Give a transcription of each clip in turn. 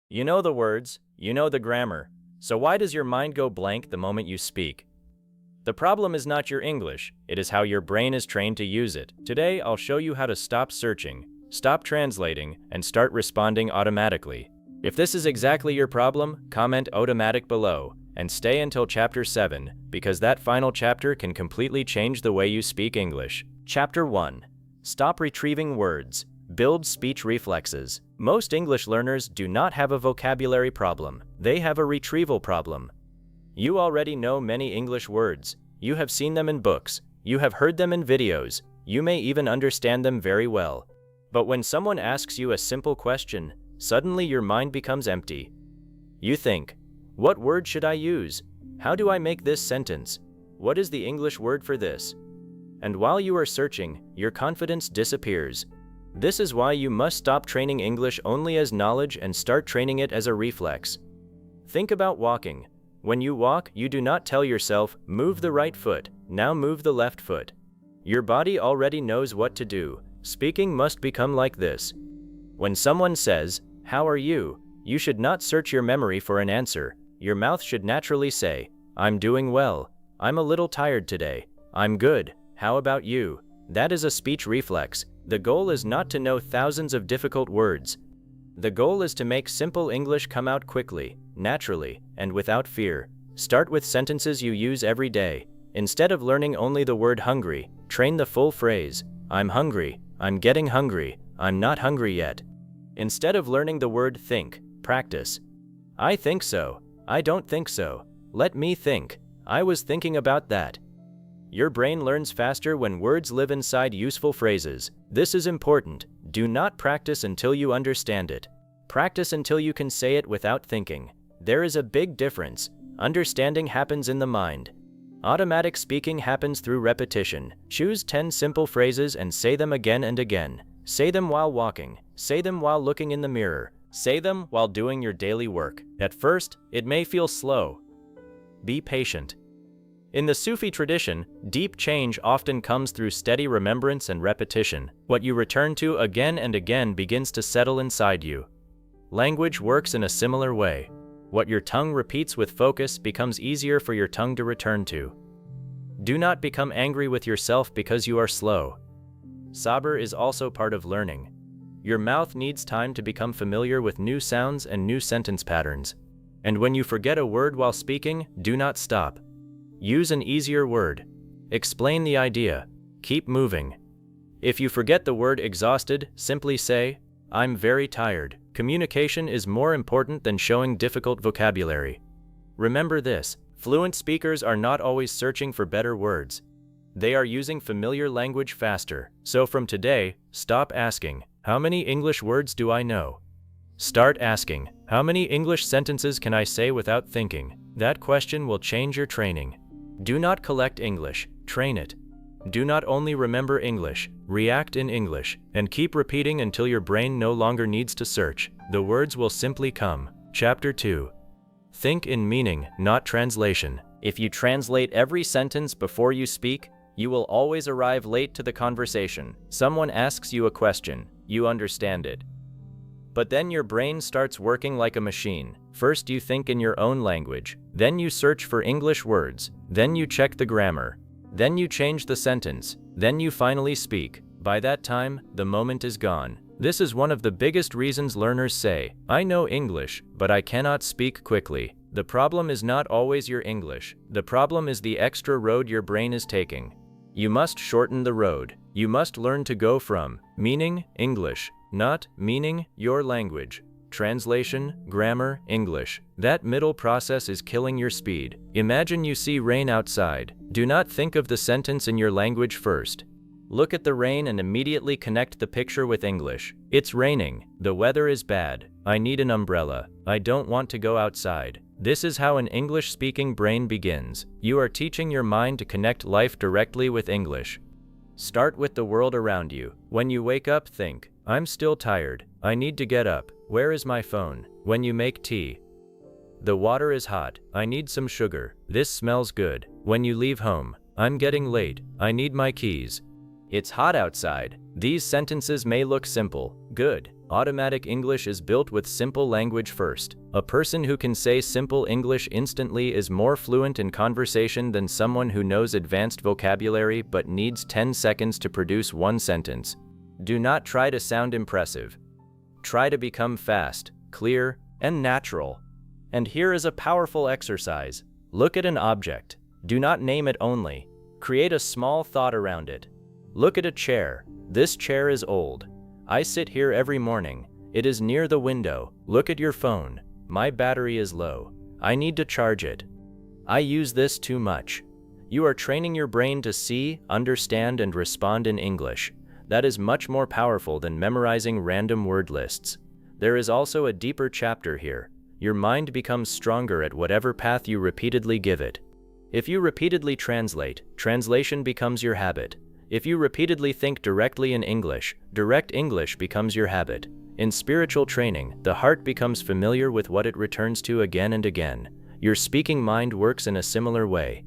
You know the words, you know the grammar. So why does your mind go blank the moment you speak? The problem is not your English, it is how your brain is trained to use it. Today, I'll show you how to stop searching, stop translating, and start responding automatically. If this is exactly your problem, comment automatic below, and stay until Chapter 7, because that final chapter can completely change the way you speak English. Chapter 1. Stop retrieving words. Build speech reflexes. Most English learners do not have a vocabulary problem. They have a retrieval problem. You already know many English words. You have seen them in books. You have heard them in videos. You may even understand them very well. But when someone asks you a simple question, suddenly your mind becomes empty. You think, what word should I use? How do I make this sentence? What is the English word for this? And while you are searching, your confidence disappears. This is why you must stop training English only as knowledge and start training it as a reflex. Think about walking. When you walk, you do not tell yourself, move the right foot, now move the left foot. Your body already knows what to do. Speaking must become like this. When someone says, how are you? You should not search your memory for an answer. Your mouth should naturally say, I'm doing well. I'm a little tired today. I'm good. How about you? That is a speech reflex. The goal is not to know thousands of difficult words. The goal is to make simple English come out quickly, naturally, and without fear. Start with sentences you use every day. Instead of learning only the word hungry, train the full phrase. I'm hungry. I'm getting hungry. I'm not hungry yet. Instead of learning the word think, practice. I think so. I don't think so. Let me think. I was thinking about that. Your brain learns faster when words live inside useful phrases. This is important. Do not practice until you understand it. Practice until you can say it without thinking. There is a big difference. Understanding happens in the mind. Automatic speaking happens through repetition. Choose 10 simple phrases and say them again and again. Say them while walking. Say them while looking in the mirror. Say them while doing your daily work. At first, it may feel slow. Be patient. In the Sufi tradition, deep change often comes through steady remembrance and repetition. What you return to again and again begins to settle inside you. Language works in a similar way. What your tongue repeats with focus becomes easier for your tongue to return to. Do not become angry with yourself because you are slow. Sabr is also part of learning. Your mouth needs time to become familiar with new sounds and new sentence patterns. And when you forget a word while speaking, do not stop. Use an easier word. Explain the idea. Keep moving. If you forget the word exhausted, simply say, I'm very tired. Communication is more important than showing difficult vocabulary. Remember this, fluent speakers are not always searching for better words. They are using familiar language faster. So from today, stop asking, how many English words do I know? Start asking, how many English sentences can I say without thinking? That question will change your training. Do not collect English, train it. Do not only remember English, react in English, and keep repeating until your brain no longer needs to search. The words will simply come. Chapter 2. Think in meaning, not translation. If you translate every sentence before you speak, you will always arrive late to the conversation. Someone asks you a question, you understand it. But then your brain starts working like a machine. First you think in your own language, then you search for English words, then you check the grammar, then you change the sentence, then you finally speak. By that time, the moment is gone. This is one of the biggest reasons learners say, I know English, but I cannot speak quickly. The problem is not always your English. The problem is the extra road your brain is taking. You must shorten the road. You must learn to go from meaning, English, not meaning, your language. Translation, grammar, English. That middle process is killing your speed. Imagine you see rain outside. Do not think of the sentence in your language first. Look at the rain and immediately connect the picture with English. It's raining. The weather is bad. I need an umbrella. I don't want to go outside. This is how an English-speaking brain begins. You are teaching your mind to connect life directly with English. Start with the world around you. When you wake up, think, I'm still tired. I need to get up. Where is my phone? When you make tea. The water is hot. I need some sugar. This smells good. When you leave home. I'm getting late. I need my keys. It's hot outside. These sentences may look simple, good, Automatic English is built with simple language first. A person who can say simple English instantly is more fluent in conversation than someone who knows advanced vocabulary but needs 10 seconds to produce one sentence. Do not try to sound impressive. Try to become fast, clear, and natural. And here is a powerful exercise. Look at an object. Do not name it only. Create a small thought around it. Look at a chair. This chair is old. I sit here every morning. It is near the window. Look at your phone. My battery is low. I need to charge it. I use this too much. You are training your brain to see, understand, and respond in English. That is much more powerful than memorizing random word lists. There is also a deeper chapter here. Your mind becomes stronger at whatever path you repeatedly give it. If you repeatedly translate, translation becomes your habit. If you repeatedly think directly in English, direct English becomes your habit. In spiritual training, the heart becomes familiar with what it returns to again and again. Your speaking mind works in a similar way.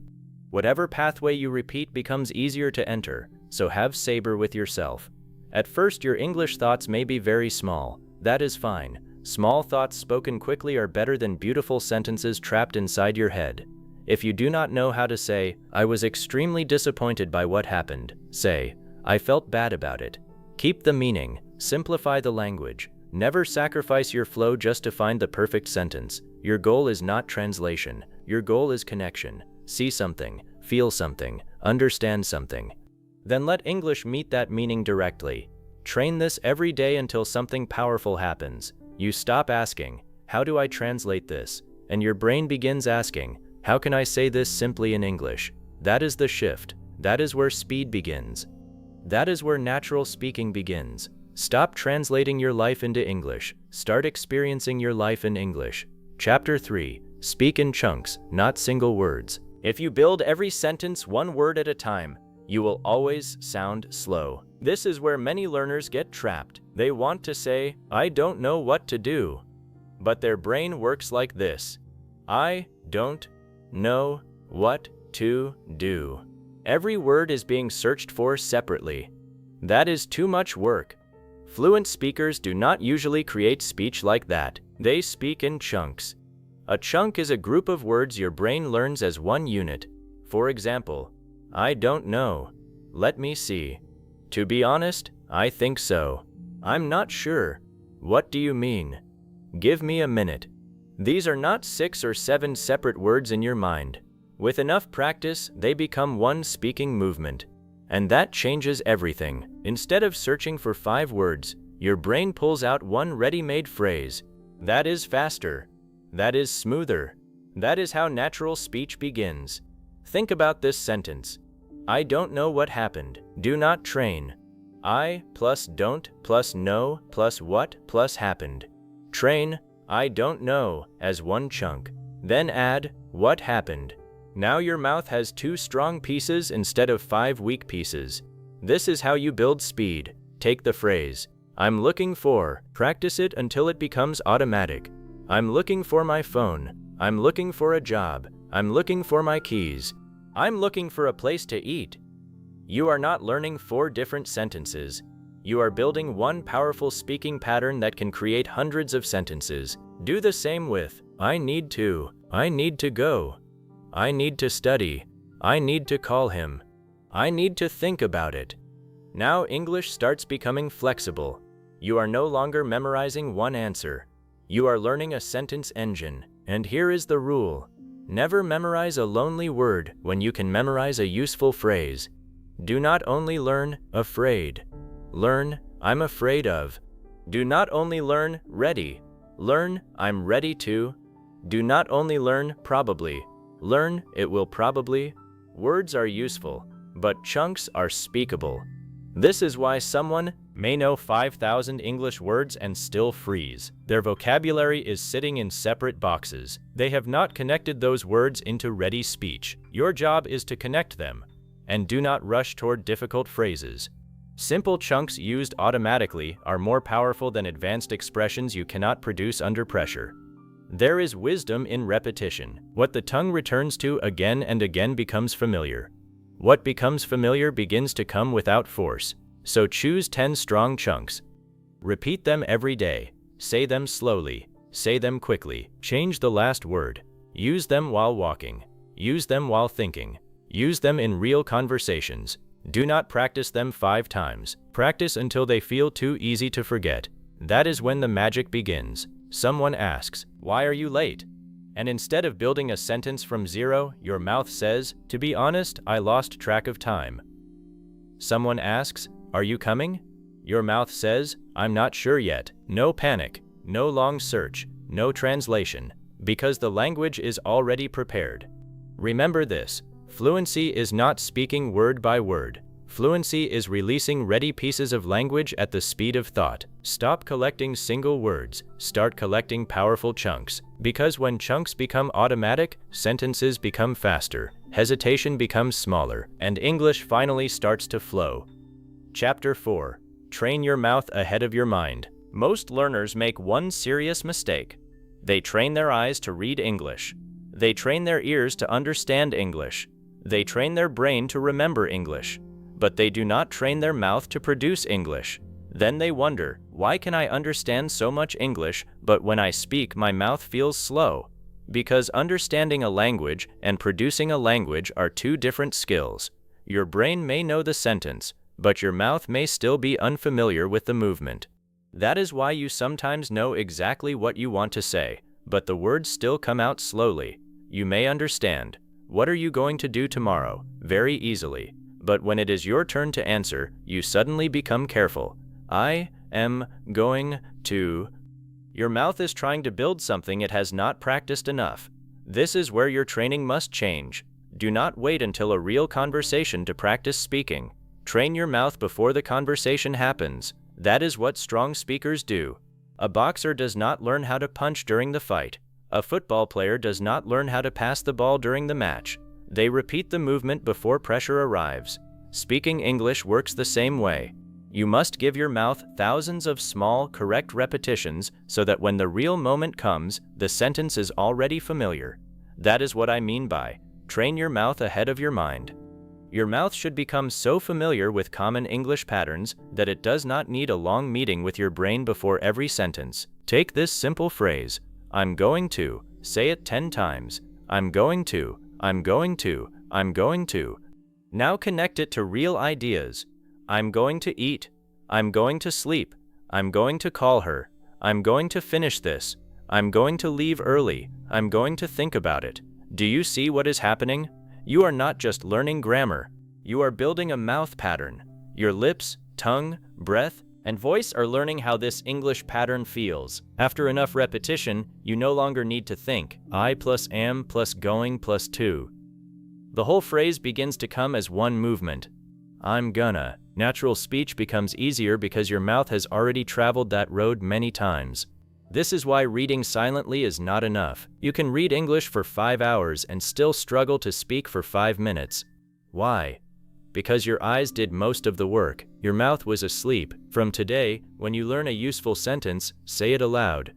Whatever pathway you repeat becomes easier to enter, so have saber with yourself. At first, your English thoughts may be very small. That is fine. Small thoughts spoken quickly are better than beautiful sentences trapped inside your head. If you do not know how to say, "I was extremely disappointed by what happened," say, "I felt bad about it." Keep the meaning, simplify the language. Never sacrifice your flow just to find the perfect sentence. Your goal is not translation. Your goal is connection. See something, feel something, understand something. Then let English meet that meaning directly. Train this every day until something powerful happens. You stop asking, "How do I translate this?" And your brain begins asking, "How can I say this simply in English?" That is the shift. That is where speed begins. That is where natural speaking begins. Stop translating your life into English. Start experiencing your life in English. Chapter 3. Speak in chunks, not single words. If you build every sentence one word at a time, you will always sound slow. This is where many learners get trapped. They want to say, "I don't know what to do." But their brain works like this. I don't know what to do. Every word is being searched for separately. That is too much work. Fluent speakers do not usually create speech like that. They speak in chunks. A chunk is a group of words your brain learns as one unit. For example, I don't know. Let me see. To be honest, I think so. I'm not sure. What do you mean? Give me a minute. These are not 6 or 7 separate words in your mind. With enough practice, they become one speaking movement. And that changes everything. Instead of searching for 5 words, your brain pulls out one ready-made phrase. That is faster. That is smoother. That is how natural speech begins. Think about this sentence. I don't know what happened. Do not train. I plus don't plus know plus what plus happened. Train I don't know as one chunk. Then add what happened. Now your mouth has 2 strong pieces instead of 5 weak pieces. This is how you build speed. Take the phrase, I'm looking for, practice it until it becomes automatic. I'm looking for my phone. I'm looking for a job. I'm looking for my keys. I'm looking for a place to eat. You are not learning 4 different sentences. You are building one powerful speaking pattern that can create hundreds of sentences. Do the same with, I need to go. I need to study. I need to call him. I need to think about it. Now English starts becoming flexible. You are no longer memorizing one answer. You are learning a sentence engine. And here is the rule. Never memorize a lonely word when you can memorize a useful phrase. Do not only learn afraid. Learn, I'm afraid of. Do not only learn ready. Learn, I'm ready to. Do not only learn probably. Learn, it will probably. Words are useful, but chunks are speakable. This is why someone may know 5,000 English words and still freeze. Their vocabulary is sitting in separate boxes. They have not connected those words into ready speech. Your job is to connect them, and do not rush toward difficult phrases. Simple chunks used automatically are more powerful than advanced expressions you cannot produce under pressure. There is wisdom in repetition. What the tongue returns to again and again becomes familiar. What becomes familiar begins to come without force. So choose 10 strong chunks. Repeat them every day. Say them slowly. Say them quickly. Change the last word. Use them while walking. Use them while thinking. Use them in real conversations. Do not practice them 5 times. Practice until they feel too easy to forget. That is when the magic begins. Someone asks, "Why are you late?" And instead of building a sentence from zero, your mouth says, "To be honest, I lost track of time." Someone asks, "Are you coming?" Your mouth says, "I'm not sure yet." No panic, no long search, no translation, because the language is already prepared. Remember this, fluency is not speaking word by word. Fluency is releasing ready pieces of language at the speed of thought. Stop collecting single words, start collecting powerful chunks. Because when chunks become automatic, sentences become faster, hesitation becomes smaller, and English finally starts to flow. Chapter 4. Train your mouth ahead of your mind. Most learners make one serious mistake. They train their eyes to read English. They train their ears to understand English. They train their brain to remember English. But they do not train their mouth to produce English. Then they wonder, why can I understand so much English, but when I speak my mouth feels slow? Because understanding a language and producing a language are 2 different skills. Your brain may know the sentence, but your mouth may still be unfamiliar with the movement. That is why you sometimes know exactly what you want to say, but the words still come out slowly. You may understand, "What are you going to do tomorrow?" very easily. But when it is your turn to answer, you suddenly become careful. "I am going to..." Your mouth is trying to build something it has not practiced enough. This is where your training must change. Do not wait until a real conversation to practice speaking. Train your mouth before the conversation happens. That is what strong speakers do. A boxer does not learn how to punch during the fight. A football player does not learn how to pass the ball during the match. They repeat the movement before pressure arrives. Speaking English works the same way. You must give your mouth thousands of small, correct repetitions so that when the real moment comes, the sentence is already familiar. That is what I mean by train your mouth ahead of your mind. Your mouth should become so familiar with common English patterns that it does not need a long meeting with your brain before every sentence. Take this simple phrase, "I'm going to," say it 10 times. I'm going to, I'm going to, I'm going to. Now connect it to real ideas. I'm going to eat. I'm going to sleep. I'm going to call her. I'm going to finish this. I'm going to leave early. I'm going to think about it. Do you see what is happening? You are not just learning grammar. You are building a mouth pattern. Your lips, tongue, breath, and voice are learning how this English pattern feels. After enough repetition, you no longer need to think. I plus am plus going plus to. The whole phrase begins to come as one movement. I'm gonna. Natural speech becomes easier because your mouth has already traveled that road many times. This is why reading silently is not enough. You can read English for 5 hours and still struggle to speak for 5 minutes. Why? Because your eyes did most of the work. Your mouth was asleep. From today, when you learn a useful sentence, say it aloud.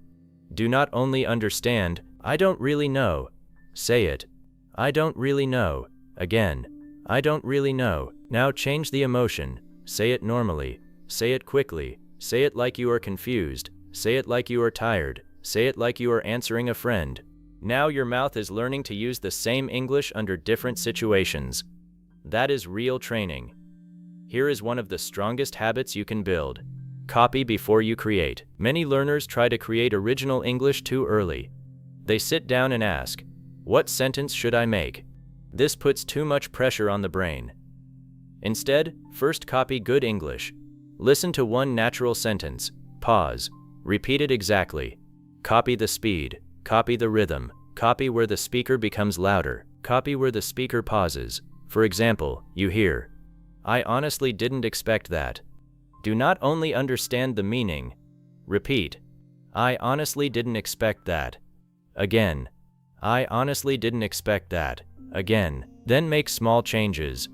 Do not only understand, "I don't really know." Say it. "I don't really know." Again. "I don't really know." Now change the emotion. Say it normally. Say it quickly. Say it like you are confused. Say it like you are tired. Say it like you are answering a friend. Now your mouth is learning to use the same English under different situations. That is real training. Here is one of the strongest habits you can build. Copy before you create. Many learners try to create original English too early. They sit down and ask, "What sentence should I make?" This puts too much pressure on the brain. Instead, first copy good English. Listen to one natural sentence. Pause. Repeat it exactly. Copy the speed. Copy the rhythm. Copy where the speaker becomes louder. Copy where the speaker pauses. For example, you hear, "I honestly didn't expect that." Do not only understand the meaning. Repeat, "I honestly didn't expect that." Again, "I honestly didn't expect that." Again, then make small changes.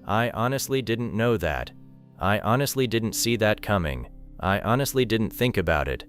"I honestly didn't know that." "I honestly didn't see that coming." "I honestly didn't think about it."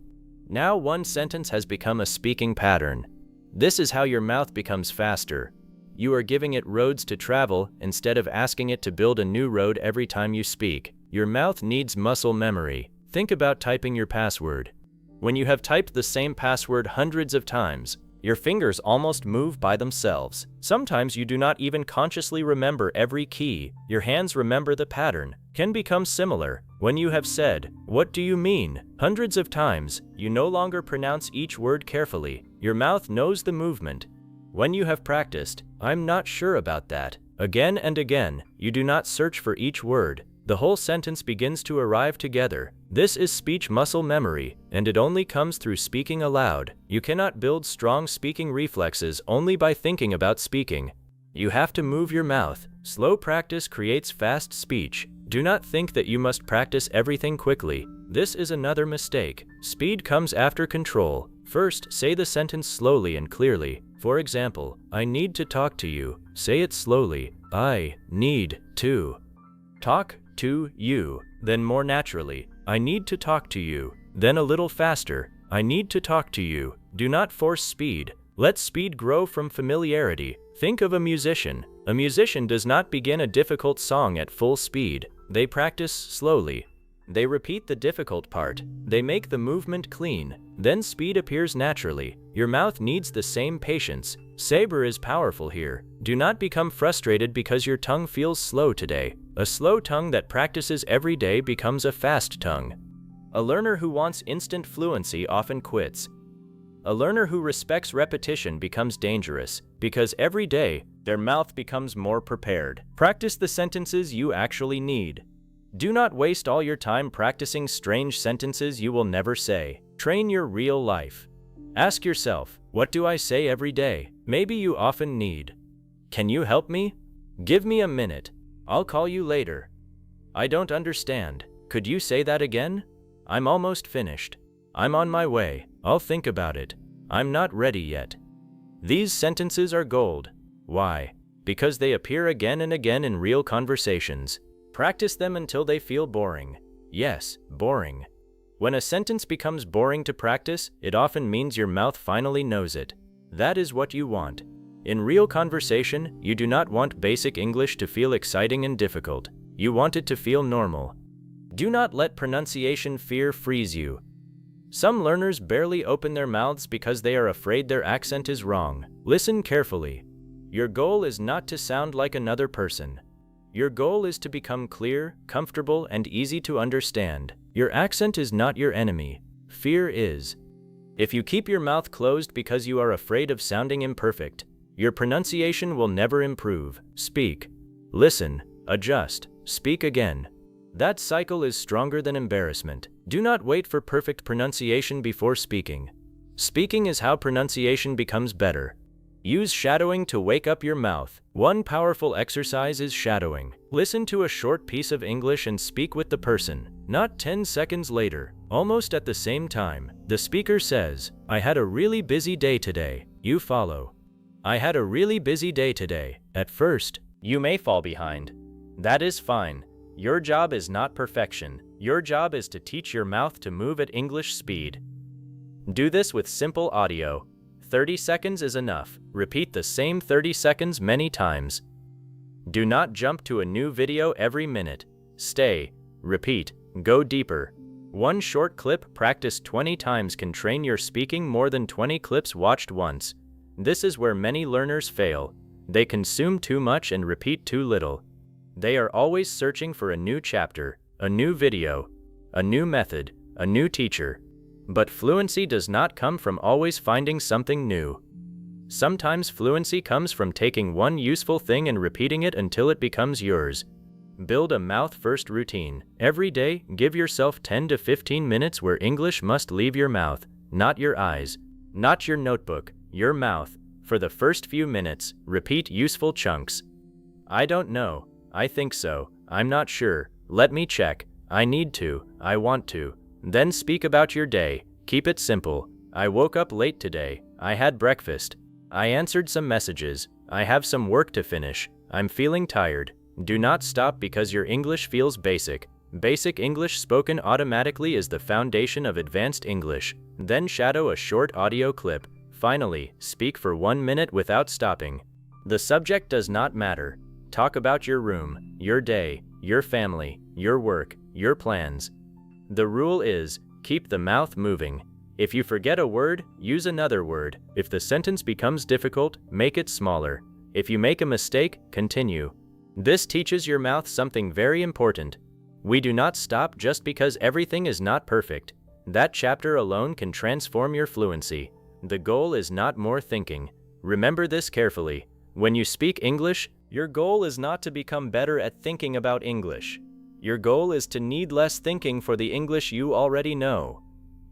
Now one sentence has become a speaking pattern. This is how your mouth becomes faster. You are giving it roads to travel instead of asking it to build a new road every time you speak. Your mouth needs muscle memory. Think about typing your password. When you have typed the same password hundreds of times, your fingers almost move by themselves. Sometimes you do not even consciously remember every key. Your hands remember the pattern, can become similar. When you have said, "What do you mean?" hundreds of times, you no longer pronounce each word carefully. Your mouth knows the movement. When you have practiced, "I'm not sure about that," again and again, you do not search for each word. The whole sentence begins to arrive together. This is speech muscle memory, and it only comes through speaking aloud. You cannot build strong speaking reflexes only by thinking about speaking. You have to move your mouth. Slow practice creates fast speech. Do not think that you must practice everything quickly. This is another mistake. Speed comes after control. First, say the sentence slowly and clearly. For example, "I need to talk to you." Say it slowly. "I need to talk to you." Then more naturally, "I need to talk to you." Then a little faster, "I need to talk to you." Do not force speed. Let speed grow from familiarity. Think of a musician. A musician does not begin a difficult song at full speed. They practice slowly. They repeat the difficult part. They make the movement clean. Then speed appears naturally. Your mouth needs the same patience. Saber is powerful here. Do not become frustrated because your tongue feels slow today. A slow tongue that practices every day becomes a fast tongue. A learner who wants instant fluency often quits. A learner who respects repetition becomes dangerous because every day their mouth becomes more prepared. Practice the sentences you actually need. Do not waste all your time practicing strange sentences you will never say. Train your real life. Ask yourself, what do I say every day? Maybe you often need, "Can you help me?" "Give me a minute. I'll call you later." "I don't understand. Could you say that again?" "I'm almost finished." "I'm on my way. I'll think about it." "I'm not ready yet." These sentences are gold. Why? Because they appear again and again in real conversations. Practice them until they feel boring. Yes, boring. When a sentence becomes boring to practice, it often means your mouth finally knows it. That is what you want. In real conversation, you do not want basic English to feel exciting and difficult. You want it to feel normal. Do not let pronunciation fear freeze you. Some learners barely open their mouths because they are afraid their accent is wrong. Listen carefully. Your goal is not to sound like another person. Your goal is to become clear, comfortable, and easy to understand. Your accent is not your enemy. Fear is. If you keep your mouth closed because you are afraid of sounding imperfect, your pronunciation will never improve. Speak. Listen. Adjust. Speak again. That cycle is stronger than embarrassment. Do not wait for perfect pronunciation before speaking. Speaking is how pronunciation becomes better. Use shadowing to wake up your mouth. One powerful exercise is shadowing. Listen to a short piece of English and speak with the person. Not 10 seconds later, almost at the same time, the speaker says, "I had a really busy day today." You follow. "I had a really busy day today." At first, you may fall behind. That is fine. Your job is not perfection. Your job is to teach your mouth to move at English speed. Do this with simple audio. 30 seconds is enough. Repeat the same 30 seconds many times. Do not jump to a new video every minute. Stay, repeat, go deeper. One short clip practiced 20 times can train your speaking more than 20 clips watched once. This is where many learners fail. They consume too much and repeat too little. They are always searching for a new chapter, a new video, a new method, a new teacher. But fluency does not come from always finding something new. Sometimes fluency comes from taking one useful thing and repeating it until it becomes yours. Build a mouth-first routine. Every day, give yourself 10 to 15 minutes where English must leave your mouth, not your eyes, not your notebook, your mouth. For the first few minutes, repeat useful chunks. "I don't know. I think so. I'm not sure. Let me check. I need to. I want to." Then speak about your day. Keep it simple. "I woke up late today. I had breakfast. I answered some messages. I have some work to finish. I'm feeling tired." Do not stop because your English feels basic. Basic English spoken automatically is the foundation of advanced English. Then shadow a short audio clip. Finally, speak for 1 minute without stopping. The subject does not matter. Talk about your room, your day, your family, your work, your plans. The rule is, keep the mouth moving. If you forget a word, use another word. If the sentence becomes difficult, make it smaller. If you make a mistake, continue. This teaches your mouth something very important. We do not stop just because everything is not perfect. That chapter alone can transform your fluency. The goal is not more thinking. Remember this carefully. When you speak English, your goal is not to become better at thinking about English. Your goal is to need less thinking for the English you already know.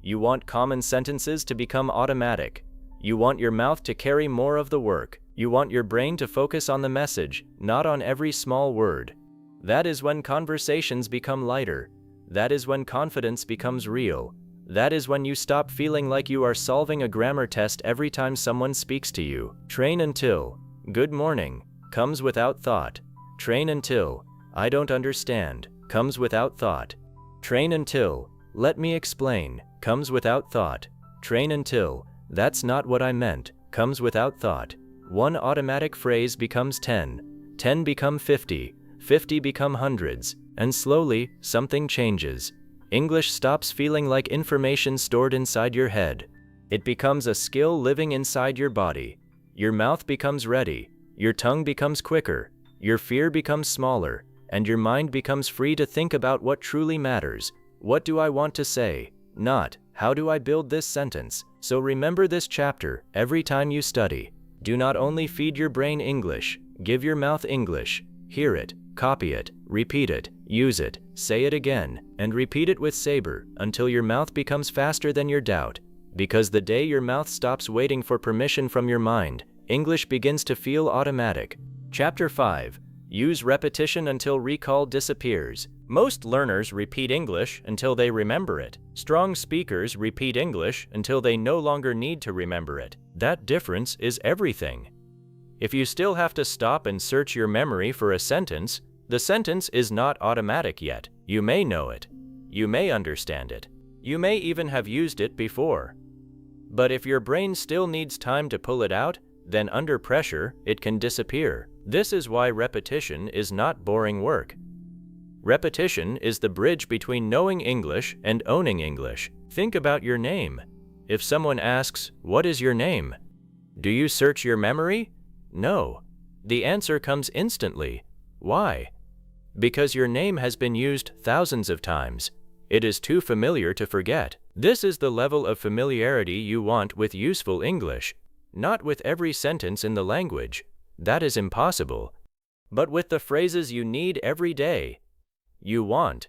You want common sentences to become automatic. You want your mouth to carry more of the work. You want your brain to focus on the message, not on every small word. That is when conversations become lighter. That is when confidence becomes real. That is when you stop feeling like you are solving a grammar test every time someone speaks to you. Train until "good morning" comes without thought. Train until "I don't understand" comes without thought. Train until "let me explain" comes without thought. Train until "that's not what I meant" comes without thought. One automatic phrase becomes 10, 10 become 50, 50 become hundreds, and slowly, something changes. English stops feeling like information stored inside your head. It becomes a skill living inside your body. Your mouth becomes ready, your tongue becomes quicker, your fear becomes smaller, and your mind becomes free to think about what truly matters. What do I want to say? Not, how do I build this sentence? So remember this chapter every time you study. Do not only feed your brain English, give your mouth English. Hear it, copy it, repeat it, use it, say it again, and repeat it with saber until your mouth becomes faster than your doubt. Because the day your mouth stops waiting for permission from your mind, English begins to feel automatic. Chapter 5. Use repetition until recall disappears. Most learners repeat English until they remember it. Strong speakers repeat English until they no longer need to remember it. That difference is everything. If you still have to stop and search your memory for a sentence, the sentence is not automatic yet. You may know it. You may understand it. You may even have used it before. But if your brain still needs time to pull it out, then under pressure, it can disappear. This is why repetition is not boring work. Repetition is the bridge between knowing English and owning English. Think about your name. If someone asks, "What is your name?" Do you search your memory? No. The answer comes instantly. Why? Because your name has been used thousands of times. It is too familiar to forget. This is the level of familiarity you want with useful English. Not with every sentence in the language. That is impossible. But with the phrases you need every day. You want.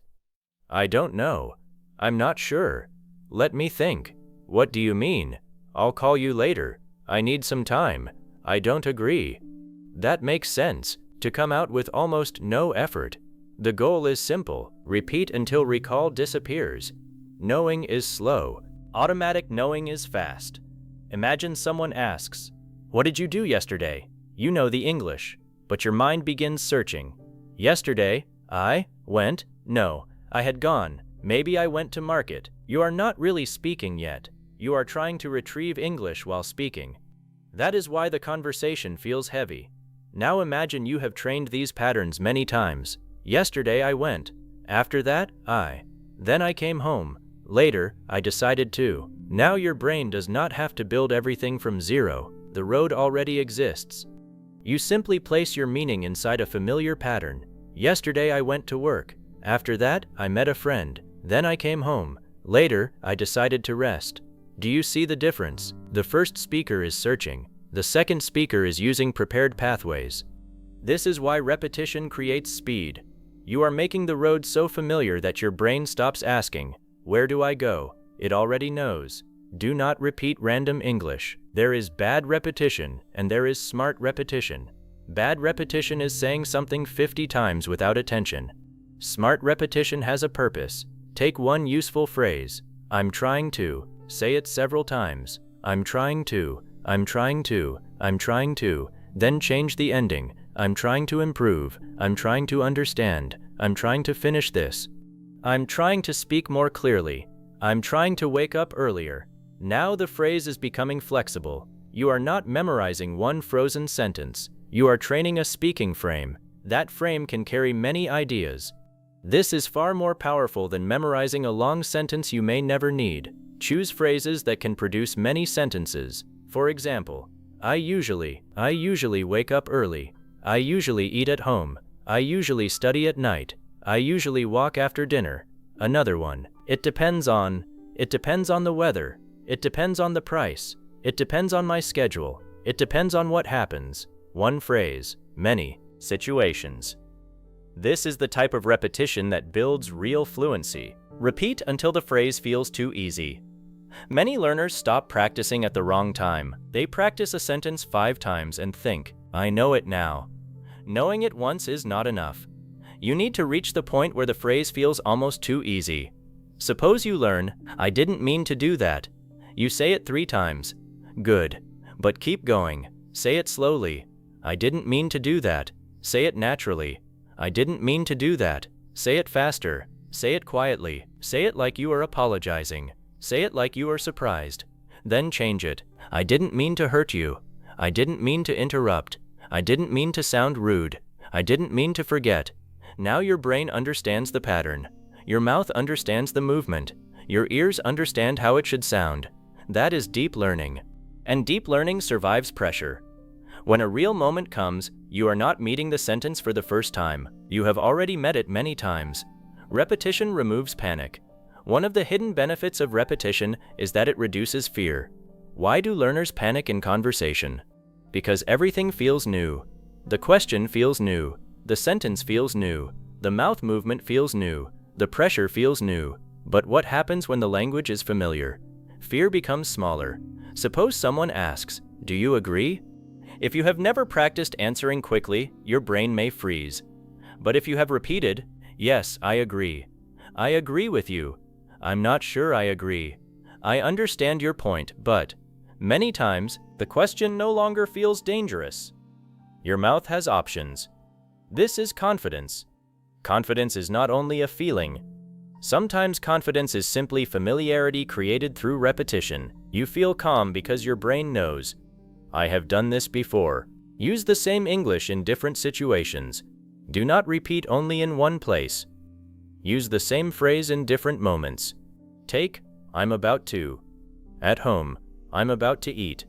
I don't know. I'm not sure. Let me think. What do you mean? I'll call you later. I need some time. I don't agree. That makes sense, to come out with almost no effort. The goal is simple. Repeat until recall disappears. Knowing is slow. Automatic knowing is fast. Imagine someone asks, "What did you do yesterday?" You know the English, but your mind begins searching. Yesterday, I went, no, I had gone, maybe I went to market. You are not really speaking yet. You are trying to retrieve English while speaking. That is why the conversation feels heavy. Now imagine you have trained these patterns many times. Yesterday I went. After that, Then I came home. Later, I decided to. Now your brain does not have to build everything from zero. The road already exists. You simply place your meaning inside a familiar pattern. Yesterday I went to work. After that, I met a friend. Then I came home. Later, I decided to rest. Do you see the difference? The first speaker is searching. The second speaker is using prepared pathways. This is why repetition creates speed. You are making the road so familiar that your brain stops asking, "Where do I go?" It already knows. Do not repeat random English. There is bad repetition and there is smart repetition. Bad repetition is saying something 50 times without attention. Smart repetition has a purpose. Take one useful phrase. I'm trying to. Say it several times. I'm trying to. I'm trying to. I'm trying to. Then change the ending. I'm trying to improve. I'm trying to understand. I'm trying to finish this. I'm trying to speak more clearly. I'm trying to wake up earlier. Now the phrase is becoming flexible. You are not memorizing one frozen sentence. You are training a speaking frame. That frame can carry many ideas. This is far more powerful than memorizing a long sentence you may never need. Choose phrases that can produce many sentences. For example, I usually wake up early. I usually eat at home. I usually study at night. I usually walk after dinner. Another one. It depends on the weather. It depends on the price. It depends on my schedule. It depends on what happens. One phrase, many situations. This is the type of repetition that builds real fluency. Repeat until the phrase feels too easy. Many learners stop practicing at the wrong time. They practice a sentence 5 times and think, I know it now. Knowing it once is not enough. You need to reach the point where the phrase feels almost too easy. Suppose you learn, I didn't mean to do that. You say it 3 times. Good. But keep going. Say it slowly. I didn't mean to do that. Say it naturally. I didn't mean to do that. Say it faster. Say it quietly. Say it like you are apologizing. Say it like you are surprised. Then change it. I didn't mean to hurt you. I didn't mean to interrupt. I didn't mean to sound rude. I didn't mean to forget. Now your brain understands the pattern. Your mouth understands the movement. Your ears understand how it should sound. That is deep learning. And deep learning survives pressure. When a real moment comes, you are not meeting the sentence for the first time. You have already met it many times. Repetition removes panic. One of the hidden benefits of repetition is that it reduces fear. Why do learners panic in conversation? Because everything feels new. The question feels new. The sentence feels new. The mouth movement feels new. The pressure feels new. But what happens when the language is familiar? Fear becomes smaller. Suppose someone asks, do you agree? If you have never practiced answering quickly, your brain may freeze. But if you have repeated, yes, I agree. I agree with you. I'm not sure I agree. I understand your point, but many times, the question no longer feels dangerous. Your mouth has options. This is confidence. Confidence is not only a feeling. Sometimes confidence is simply familiarity created through repetition. You feel calm because your brain knows, I have done this before. Use the same English in different situations. Do not repeat only in one place. Use the same phrase in different moments. Take, I'm about to. At home, I'm about to eat.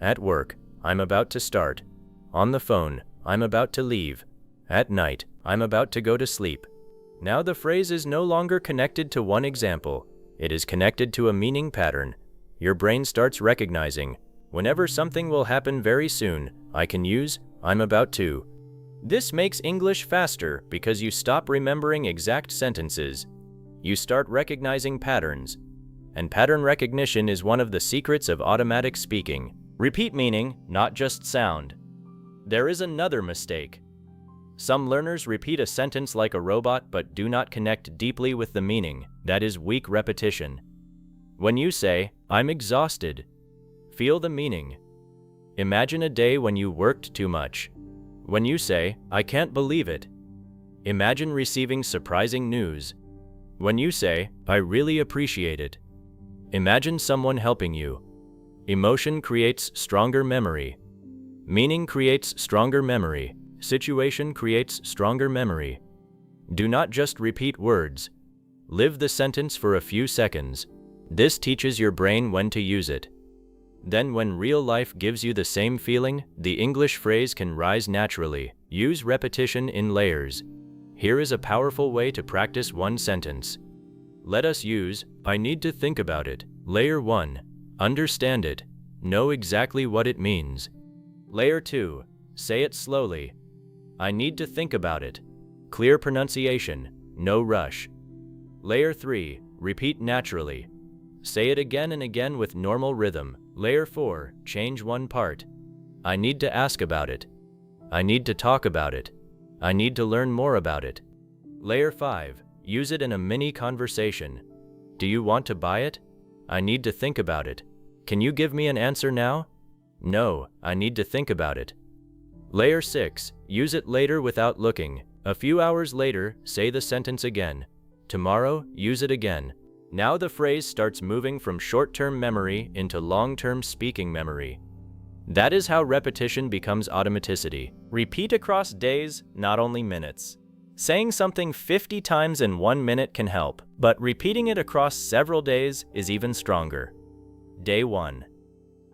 At work, I'm about to start. On the phone, I'm about to leave. At night, I'm about to go to sleep. Now the phrase is no longer connected to one example. It is connected to a meaning pattern. Your brain starts recognizing, whenever something will happen very soon, I can use, I'm about to. This makes English faster because you stop remembering exact sentences. You start recognizing patterns. And pattern recognition is one of the secrets of automatic speaking. Repeat meaning, not just sound. There is another mistake. Some learners repeat a sentence like a robot but do not connect deeply with the meaning. That is weak repetition. When you say, I'm exhausted, feel the meaning. Imagine a day when you worked too much. When you say, I can't believe it, imagine receiving surprising news. When you say, I really appreciate it, imagine someone helping you. Emotion creates stronger memory. Meaning creates stronger memory. Situation creates stronger memory. Do not just repeat words. Live the sentence for a few seconds. This teaches your brain when to use it. Then when real life gives you the same feeling, the English phrase can rise naturally. Use repetition in layers. Here is a powerful way to practice one sentence. Let us use, I need to think about it. Layer 1. Understand it. Know exactly what it means. Layer 2. Say it slowly. I need to think about it. Clear pronunciation. No rush. Layer 3. Repeat naturally. Say it again and again with normal rhythm. Layer 4. Change one part. I need to ask about it. I need to talk about it. I need to learn more about it. Layer 5. Use it in a mini conversation. Do you want to buy it? I need to think about it. Can you give me an answer now? No, I need to think about it. Layer 6. Use it later without looking. A few hours later, say the sentence again. Tomorrow, use it again. Now the phrase starts moving from short-term memory into long-term speaking memory. That is how repetition becomes automaticity. Repeat across days, not only minutes. Saying something 50 times in 1 minute can help, but repeating it across several days is even stronger. Day 1.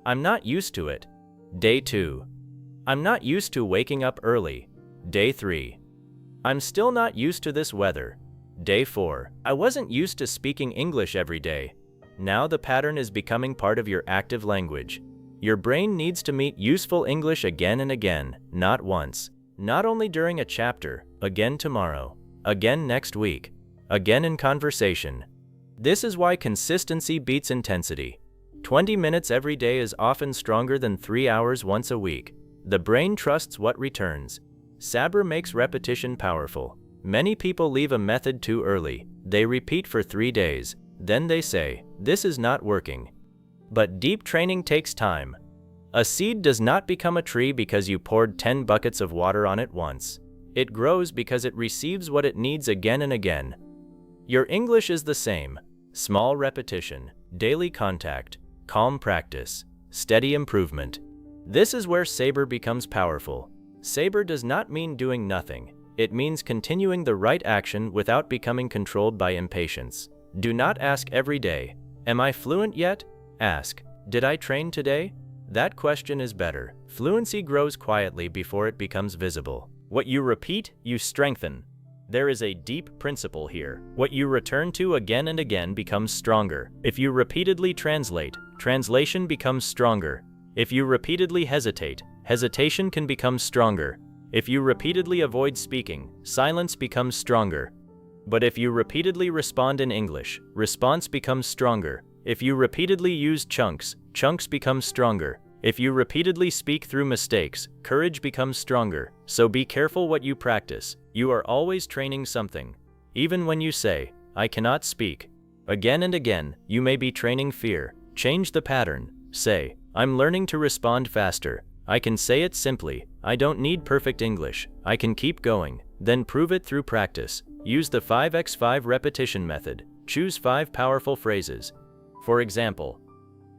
I'm not used to it. Day 2. I'm not used to waking up early. Day 3. I'm still not used to this weather. Day 4. I wasn't used to speaking English every day. Now the pattern is becoming part of your active language. Your brain needs to meet useful English again and again, not once. Not only during a chapter, again tomorrow, again next week, again in conversation. This is why consistency beats intensity. 20 minutes every day is often stronger than 3 hours once a week. The brain trusts what returns. Sabre makes repetition powerful. Many people leave a method too early. They repeat for 3 days. Then they say, "This is not working." But deep training takes time. A seed does not become a tree because you poured 10 buckets of water on it once. It grows because it receives what it needs again and again. Your English is the same. Small repetition, daily contact, calm practice, steady improvement. This is where Sabre becomes powerful. Sabre does not mean doing nothing. It means continuing the right action without becoming controlled by impatience. Do not ask every day, "Am I fluent yet?" Ask, "Did I train today?" That question is better. Fluency grows quietly before it becomes visible. What you repeat, you strengthen. There is a deep principle here. What you return to again and again becomes stronger. If you repeatedly translate, translation becomes stronger. If you repeatedly hesitate, hesitation can become stronger. If you repeatedly avoid speaking, silence becomes stronger. But if you repeatedly respond in English, response becomes stronger. If you repeatedly use chunks, chunks become stronger. If you repeatedly speak through mistakes, courage becomes stronger. So be careful what you practice. You are always training something. Even when you say, "I cannot speak," again and again, you may be training fear. Change the pattern. Say, "I'm learning to respond faster. I can say it simply. I don't need perfect English. I can keep going." Then prove it through practice. Use the 5x5 repetition method. Choose 5 powerful phrases. For example,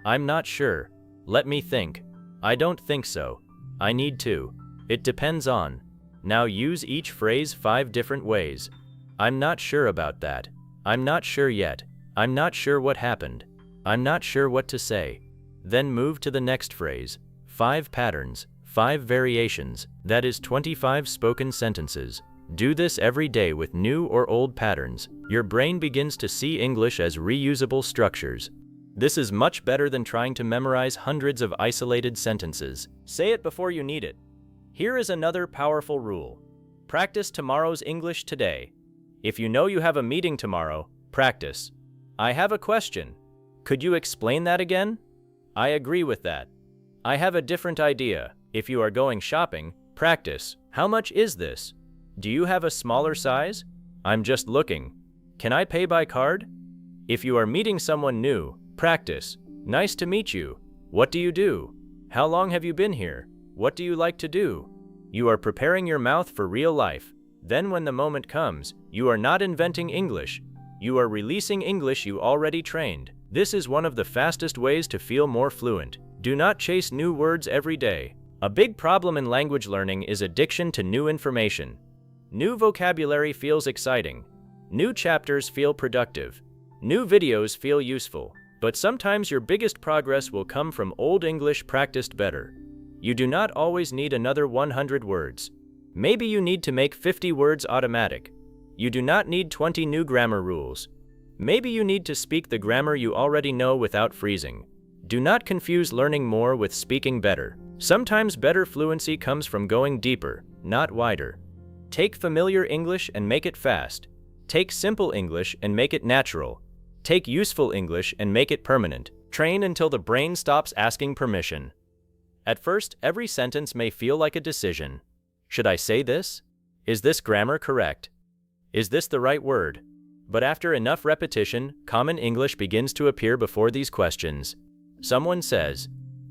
"I'm not sure. Let me think. I don't think so. I need to. It depends on." Now use each phrase 5 different ways. "I'm not sure about that. I'm not sure yet. I'm not sure what happened. I'm not sure what to say." Then move to the next phrase. 5 patterns, 5 variations, that is 25 spoken sentences. Do this every day with new or old patterns. Your brain begins to see English as reusable structures. This is much better than trying to memorize hundreds of isolated sentences. Say it before you need it. Here is another powerful rule. Practice tomorrow's English today. If you know you have a meeting tomorrow, practice. "I have a question. Could you explain that again?" "I agree with that." "I have a different idea." If you are going shopping, practice. "How much is this?" "Do you have a smaller size?" "I'm just looking." "Can I pay by card?" If you are meeting someone new, practice. "Nice to meet you. What do you do?" "How long have you been here?" "What do you like to do?" You are preparing your mouth for real life. Then when the moment comes, you are not inventing English. You are releasing English you already trained. This is one of the fastest ways to feel more fluent. Do not chase new words every day. A big problem in language learning is addiction to new information. New vocabulary feels exciting. New chapters feel productive. New videos feel useful. But sometimes your biggest progress will come from old English practiced better. You do not always need another 100 words. Maybe you need to make 50 words automatic. You do not need 20 new grammar rules. Maybe you need to speak the grammar you already know without freezing. Do not confuse learning more with speaking better. Sometimes better fluency comes from going deeper, not wider. Take familiar English and make it fast. Take simple English and make it natural. Take useful English and make it permanent. Train until the brain stops asking permission. At first, every sentence may feel like a decision. Should I say this? Is this grammar correct? Is this the right word? But after enough repetition, common English begins to appear before these questions. Someone says,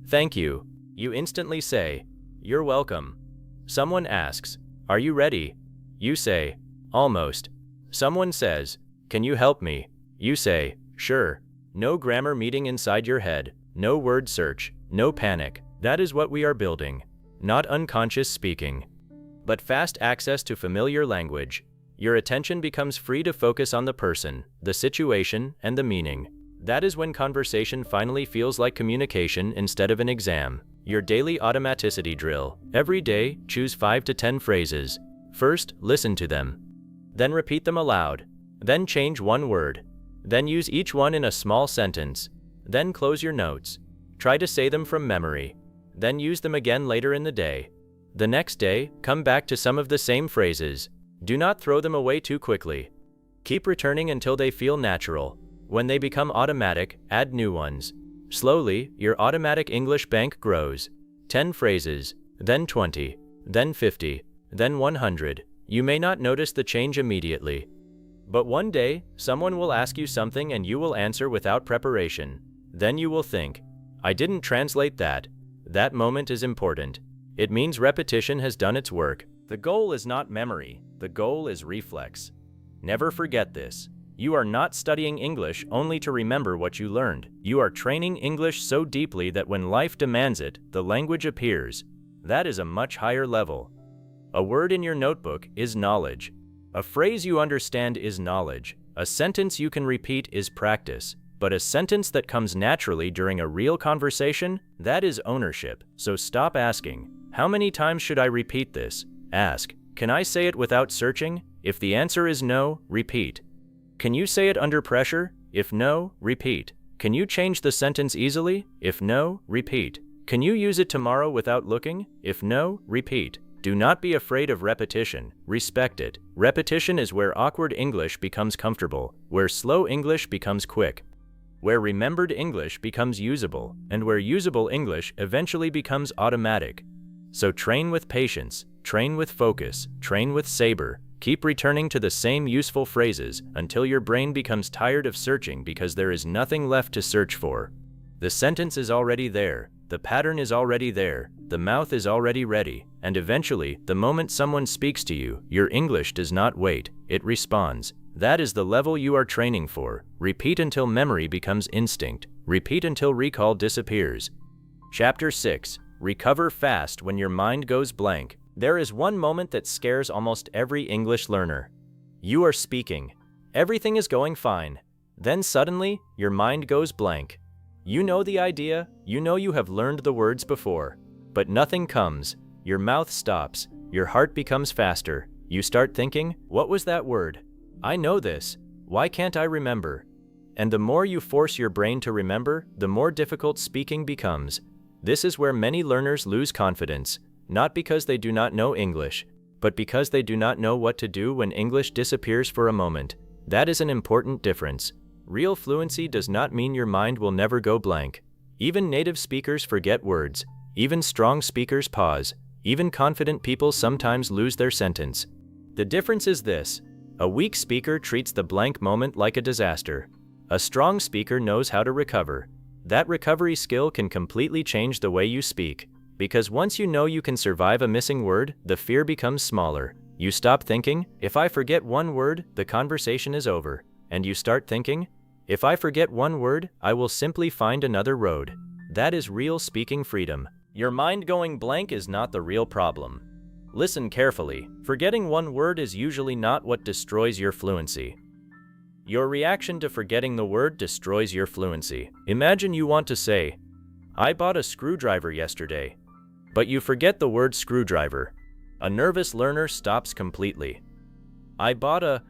"Thank you." You instantly say, "You're welcome." Someone asks, "Are you ready?" You say, "Almost." Someone says, "Can you help me?" You say, "Sure." No grammar meeting inside your head, no word search, no panic. That is what we are building. Not unconscious speaking, but fast access to familiar language. Your attention becomes free to focus on the person, the situation, and the meaning. That is when conversation finally feels like communication instead of an exam. Your daily automaticity drill. Every day, choose 5 to 10 phrases. First, listen to them. Then repeat them aloud. Then change one word. Then use each one in a small sentence. Then close your notes. Try to say them from memory. Then use them again later in the day. The next day, come back to some of the same phrases. Do not throw them away too quickly. Keep returning until they feel natural. When they become automatic, add new ones. Slowly, your automatic English bank grows. 10 phrases, then 20, then 50, then 100. You may not notice the change immediately. But one day, someone will ask you something and you will answer without preparation. Then you will think, I didn't translate that. That moment is important. It means repetition has done its work. The goal is not memory. The goal is reflex. Never forget this. You are not studying English only to remember what you learned. You are training English so deeply that when life demands it, the language appears. That is a much higher level. A word in your notebook is knowledge. A phrase you understand is knowledge. A sentence you can repeat is practice. But a sentence that comes naturally during a real conversation, that is ownership. So stop asking, how many times should I repeat this? Ask, can I say it without searching? If the answer is no, repeat. Can you say it under pressure? If no, repeat. Can you change the sentence easily? If no, repeat. Can you use it tomorrow without looking? If no, repeat. Do not be afraid of repetition. Respect it. Repetition is where awkward English becomes comfortable, where slow English becomes quick, where remembered English becomes usable, and where usable English eventually becomes automatic. So train with patience, train with focus, train with saber. Keep returning to the same useful phrases until your brain becomes tired of searching because there is nothing left to search for. The sentence is already there, the pattern is already there, the mouth is already ready, and eventually, the moment someone speaks to you, your English does not wait, it responds. That is the level you are training for. Repeat until memory becomes instinct. Repeat until recall disappears. Chapter 6. Recover fast when your mind goes blank. There is one moment that scares almost every English learner. You are speaking. Everything is going fine. Then suddenly, your mind goes blank. You know the idea, you know you have learned the words before. But nothing comes. Your mouth stops. Your heart becomes faster. You start thinking, what was that word? I know this. Why can't I remember? And the more you force your brain to remember, the more difficult speaking becomes. This is where many learners lose confidence. Not because they do not know English, but because they do not know what to do when English disappears for a moment. That is an important difference. Real fluency does not mean your mind will never go blank. Even native speakers forget words. Even strong speakers pause. Even confident people sometimes lose their sentence. The difference is this. A weak speaker treats the blank moment like a disaster. A strong speaker knows how to recover. That recovery skill can completely change the way you speak. Because once you know you can survive a missing word, the fear becomes smaller. You stop thinking, if I forget one word, the conversation is over. And you start thinking, if I forget one word, I will simply find another road. That is real speaking freedom. Your mind going blank is not the real problem. Listen carefully. Forgetting one word is usually not what destroys your fluency. Your reaction to forgetting the word destroys your fluency. Imagine you want to say, I bought a screwdriver yesterday. But you forget the word screwdriver. A nervous learner stops completely. I bought a,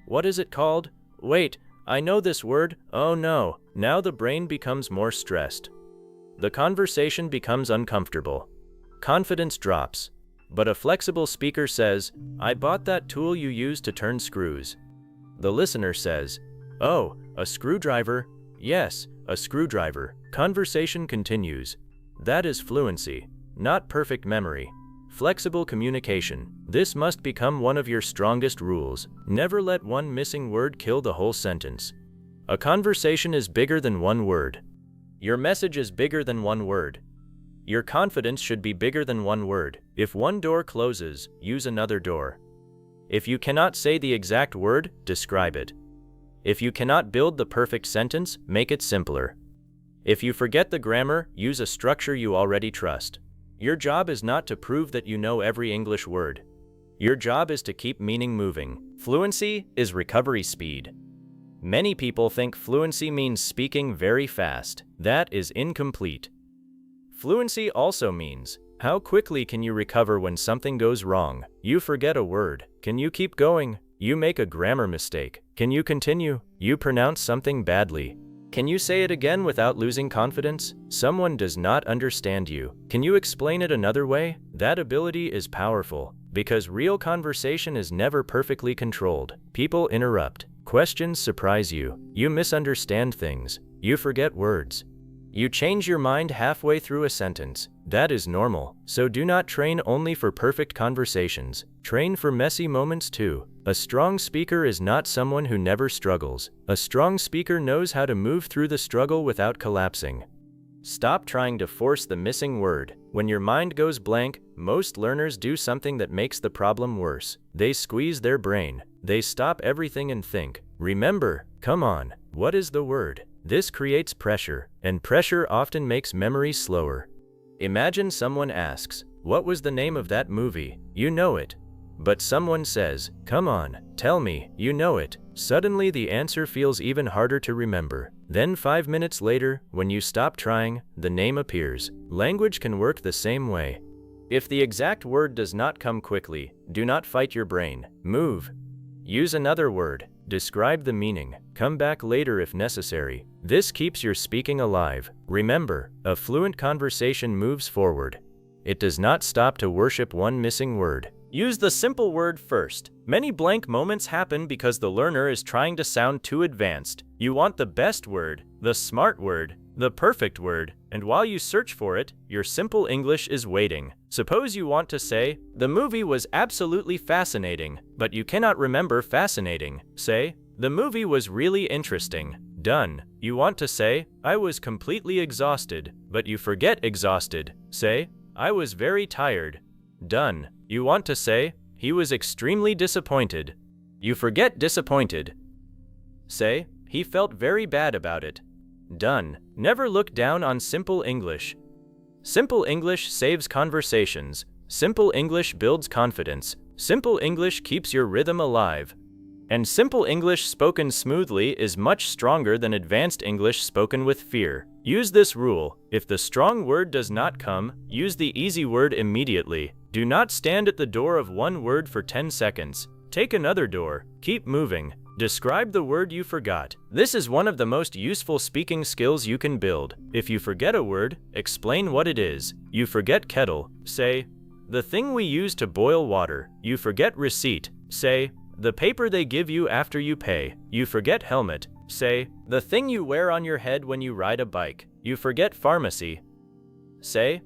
what is it called? Wait, I know this word. Oh no. Now the brain becomes more stressed. The conversation becomes uncomfortable. Confidence drops. But a flexible speaker says, I bought that tool you use to turn screws. The listener says, oh, a screwdriver? Yes, a screwdriver. Conversation continues. That is fluency. Not perfect memory. Flexible communication. This must become one of your strongest rules. Never let one missing word kill the whole sentence. A conversation is bigger than one word. Your message is bigger than one word. Your confidence should be bigger than one word. If one door closes, use another door. If you cannot say the exact word, describe it. If you cannot build the perfect sentence, make it simpler. If you forget the grammar, use a structure you already trust. Your job is not to prove that you know every English word. Your job is to keep meaning moving. Fluency is recovery speed. Many people think fluency means speaking very fast. That is incomplete. Fluency also means, how quickly can you recover when something goes wrong? You forget a word. Can you keep going? You make a grammar mistake. Can you continue? You pronounce something badly. Can you say it again without losing confidence? Someone does not understand you. Can you explain it another way? That ability is powerful, because real conversation is never perfectly controlled. People interrupt. Questions surprise you. You misunderstand things. You forget words. You change your mind halfway through a sentence. That is normal. So do not train only for perfect conversations. Train for messy moments too. A strong speaker is not someone who never struggles. A strong speaker knows how to move through the struggle without collapsing. Stop trying to force the missing word. When your mind goes blank, most learners do something that makes the problem worse. They squeeze their brain. They stop everything and think. Remember, come on, what is the word? This creates pressure, and pressure often makes memory slower. Imagine someone asks, "What was the name of that movie?" You know it. But someone says, "Come on, tell me, you know it." Suddenly the answer feels even harder to remember. Then 5 minutes later, when you stop trying, the name appears. Language can work the same way. If the exact word does not come quickly, do not fight your brain. Move. Use another word. Describe the meaning. Come back later if necessary. This keeps your speaking alive. Remember, a fluent conversation moves forward. It does not stop to worship one missing word. Use the simple word first. Many blank moments happen because the learner is trying to sound too advanced. You want the best word, the smart word, the perfect word, and while you search for it, your simple English is waiting. Suppose you want to say, "The movie was absolutely fascinating," but you cannot remember fascinating. Say, "The movie was really interesting." Done. You want to say, "I was completely exhausted," but you forget exhausted. Say, "I was very tired." Done. You want to say, "He was extremely disappointed." You forget disappointed. Say, "He felt very bad about it." Done. Never look down on simple English. Simple English saves conversations. Simple English builds confidence. Simple English keeps your rhythm alive. And simple English spoken smoothly is much stronger than advanced English spoken with fear. Use this rule. If the strong word does not come, use the easy word immediately. Do not stand at the door of one word for 10 seconds. Take another door. Keep moving. Describe the word you forgot. This is one of the most useful speaking skills you can build. If you forget a word, explain what it is. You forget kettle. Say, "The thing we use to boil water." You forget receipt. Say, "The paper they give you after you pay." You forget helmet. Say, "The thing you wear on your head when you ride a bike." You forget pharmacy. Say,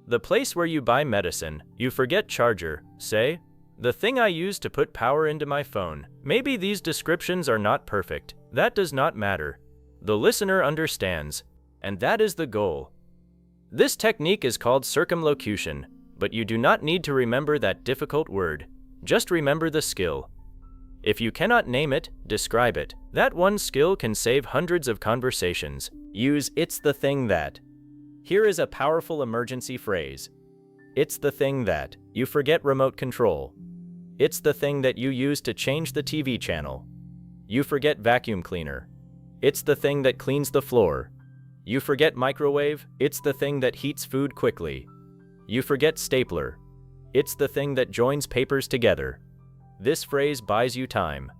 "The place where you buy medicine." You forget charger. Say, "The thing I use to put power into my phone." Maybe these descriptions are not perfect. That does not matter. The listener understands, and that is the goal. This technique is called circumlocution, but you do not need to remember that difficult word. Just remember the skill. If you cannot name it, describe it. That one skill can save hundreds of conversations. Use "it's the thing that." Here is a powerful emergency phrase. It's the thing that. You forget remote control. It's the thing that you use to change the TV channel. You forget vacuum cleaner. It's the thing that cleans the floor. You forget microwave. It's the thing that heats food quickly. You forget stapler. It's the thing that joins papers together. This phrase buys you time.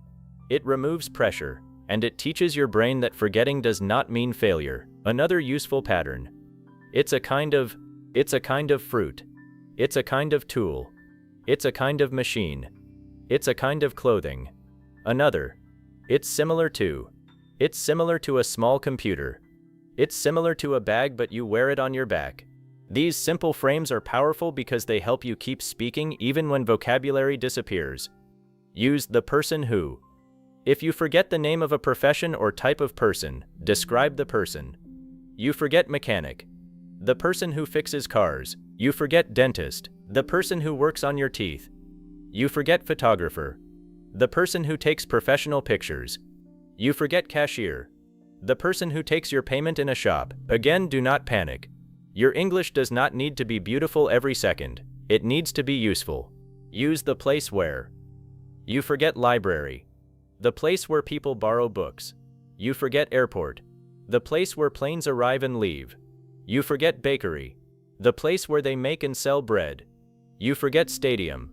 It removes pressure, and it teaches your brain that forgetting does not mean failure. Another useful pattern. It's a kind of fruit. It's a kind of tool. It's a kind of machine. It's a kind of clothing. Another. It's similar to. It's similar to a small computer. It's similar to a bag, but you wear it on your back. These simple frames are powerful because they help you keep speaking even when vocabulary disappears. Use the person who. If you forget the name of a profession or type of person, describe the person. You forget mechanic. The person who fixes cars. You forget dentist. The person who works on your teeth. You forget photographer. The person who takes professional pictures. You forget cashier. The person who takes your payment in a shop. Again, do not panic. Your English does not need to be beautiful every second. It needs to be useful. Use the place where. You forget library. The place where people borrow books. You forget airport. The place where planes arrive and leave. You forget bakery. The place where they make and sell bread. You forget stadium.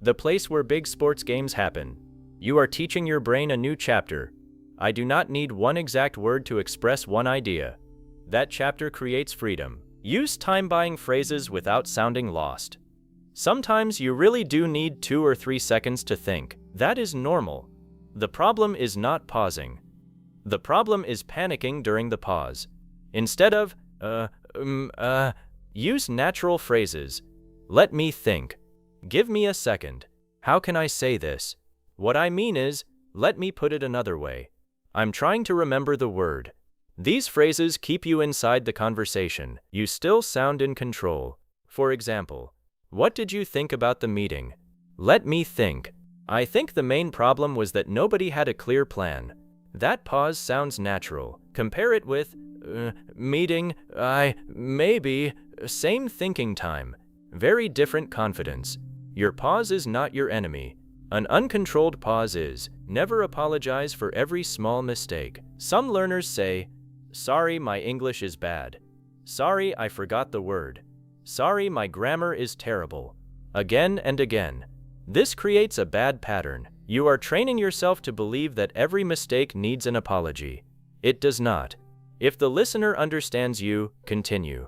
The place where big sports games happen. You are teaching your brain a new chapter. I do not need one exact word to express one idea. That chapter creates freedom. Use time-buying phrases without sounding lost. Sometimes you really do need 2 or 3 seconds to think. That is normal. The problem is not pausing. The problem is panicking during the pause. Instead of, use natural phrases. Let me think. Give me a second. How can I say this? What I mean is, let me put it another way. I'm trying to remember the word. These phrases keep you inside the conversation. You still sound in control. For example, what did you think about the meeting? Let me think. I think the main problem was that nobody had a clear plan. That pause sounds natural. Compare it with, meeting, maybe, same thinking time. Very different confidence. Your pause is not your enemy. An uncontrolled pause is. Never apologize for every small mistake. Some learners say, sorry, my English is bad. Sorry, I forgot the word. Sorry, my grammar is terrible. Again and again. This creates a bad pattern. You are training yourself to believe that every mistake needs an apology. It does not. If the listener understands you, continue.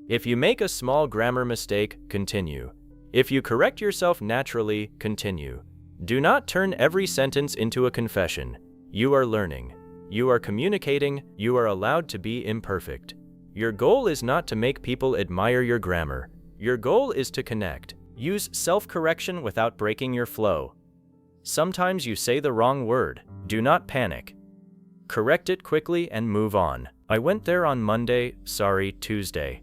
If you make a small grammar mistake, continue. If you correct yourself naturally, continue. Do not turn every sentence into a confession. You are learning. You are communicating. You are allowed to be imperfect. Your goal is not to make people admire your grammar. Your goal is to connect. Use self-correction without breaking your flow. Sometimes you say the wrong word. Do not panic. Correct it quickly and move on. I went there on Monday, sorry, Tuesday.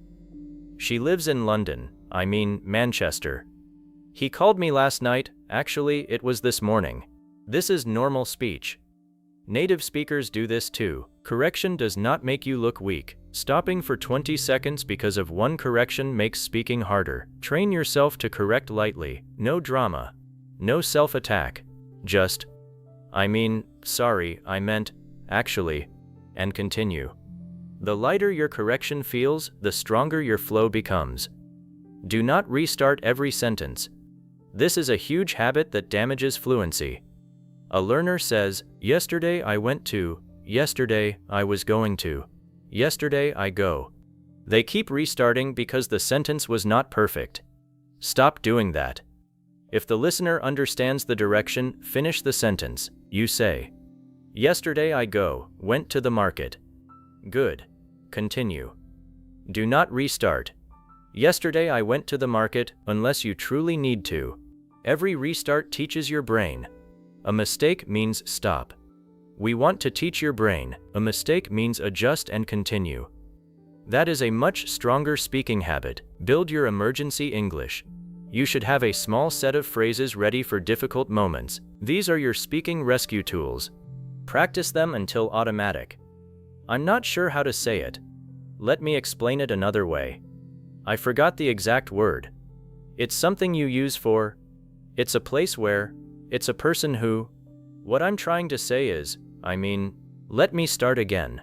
She lives in London, I mean Manchester. He called me last night, actually it was this morning. This is normal speech. Native speakers do this too. Correction does not make you look weak. Stopping for 20 seconds because of one correction makes speaking harder. Train yourself to correct lightly. No drama. No self-attack. Just, sorry, I meant, actually, and continue. The lighter your correction feels, the stronger your flow becomes. Do not restart every sentence. This is a huge habit that damages fluency. A learner says, yesterday I went to, yesterday I was going to, yesterday I go. They keep restarting because the sentence was not perfect. Stop doing that. If the listener understands the direction, finish the sentence. You say, yesterday I went to the market. Good. Continue. Do not restart. Yesterday I went to the market, unless you truly need to. Every restart teaches your brain. A mistake means stop. We want to teach your brain. A mistake means adjust and continue. That is a much stronger speaking habit. Build your emergency English. You should have a small set of phrases ready for difficult moments. These are your speaking rescue tools. Practice them until automatic. I'm not sure how to say it. Let me explain it another way. I forgot the exact word. It's something you use for. It's a place where. It's a person who. What I'm trying to say is, let me start again.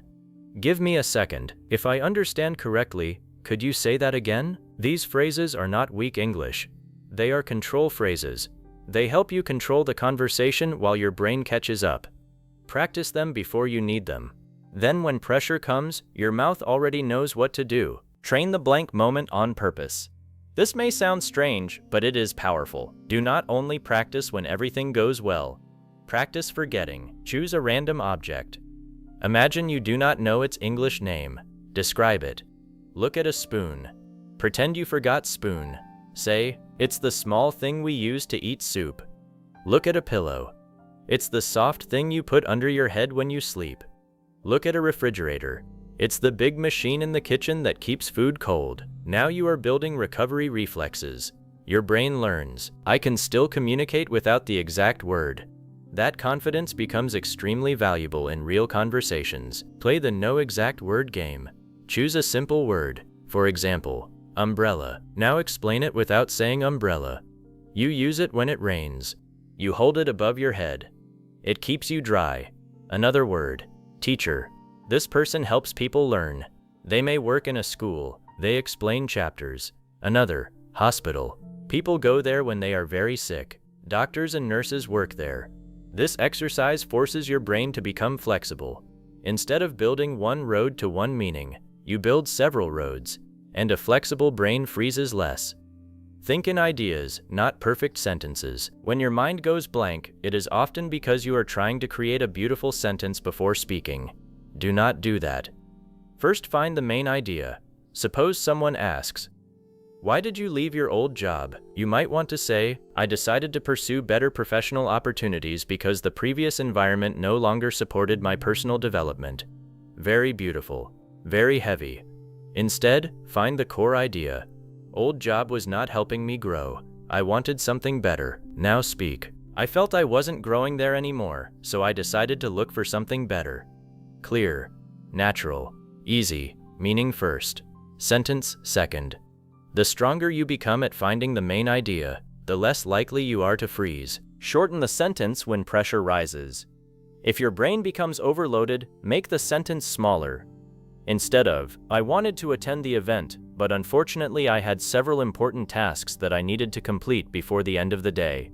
Give me a second. If I understand correctly, could you say that again? These phrases are not weak English. They are control phrases. They help you control the conversation while your brain catches up. Practice them before you need them. Then when pressure comes, your mouth already knows what to do. Train the blank moment on purpose. This may sound strange, but it is powerful. Do not only practice when everything goes well. Practice forgetting. Choose a random object. Imagine you do not know its English name. Describe it. Look at a spoon. Pretend you forgot spoon. Say, it's the small thing we use to eat soup. Look at a pillow. It's the soft thing you put under your head when you sleep. Look at a refrigerator. It's the big machine in the kitchen that keeps food cold. Now you are building recovery reflexes. Your brain learns, I can still communicate without the exact word. That confidence becomes extremely valuable in real conversations. Play the no exact word game. Choose a simple word. For example, umbrella. Now explain it without saying umbrella. You use it when it rains. You hold it above your head. It keeps you dry. Another word, teacher. This person helps people learn. They may work in a school. They explain chapters. Another, hospital. People go there when they are very sick. Doctors and nurses work there. This exercise forces your brain to become flexible. Instead of building one road to one meaning, you build several roads, and a flexible brain freezes less. Think in ideas, not perfect sentences. When your mind goes blank, it is often because you are trying to create a beautiful sentence before speaking. Do not do that. First, find the main idea. Suppose someone asks, "Why did you leave your old job?" You might want to say, "I decided to pursue better professional opportunities because the previous environment no longer supported my personal development." Very beautiful. Very heavy. Instead, find the core idea. Old job was not helping me grow. I wanted something better. Now speak. I felt I wasn't growing there anymore, so I decided to look for something better. Clear, natural, easy, meaning first, sentence second. The stronger you become at finding the main idea, the less likely you are to freeze. Shorten the sentence when pressure rises. If your brain becomes overloaded, make the sentence smaller. Instead of, "I wanted to attend the event, but unfortunately I had several important tasks that I needed to complete before the end of the day."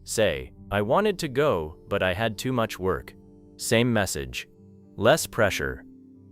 Say, "I wanted to go, but I had too much work." Same message. Less pressure.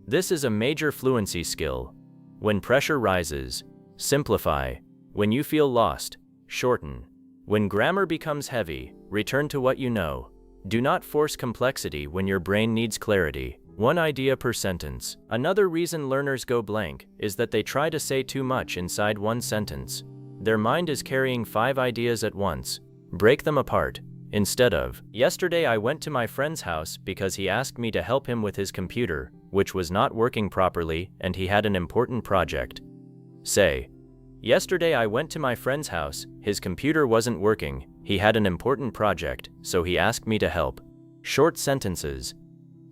This is a major fluency skill. When pressure rises, simplify. When you feel lost, shorten. When grammar becomes heavy, return to what you know. Do not force complexity when your brain needs clarity. One idea per sentence. Another reason learners go blank is that they try to say too much inside one sentence. Their mind is carrying 5 ideas at once. Break them apart. Instead of, "Yesterday I went to my friend's house because he asked me to help him with his computer, which was not working properly and he had an important project." Say, "Yesterday I went to my friend's house, his computer wasn't working, he had an important project, so he asked me to help." Short sentences.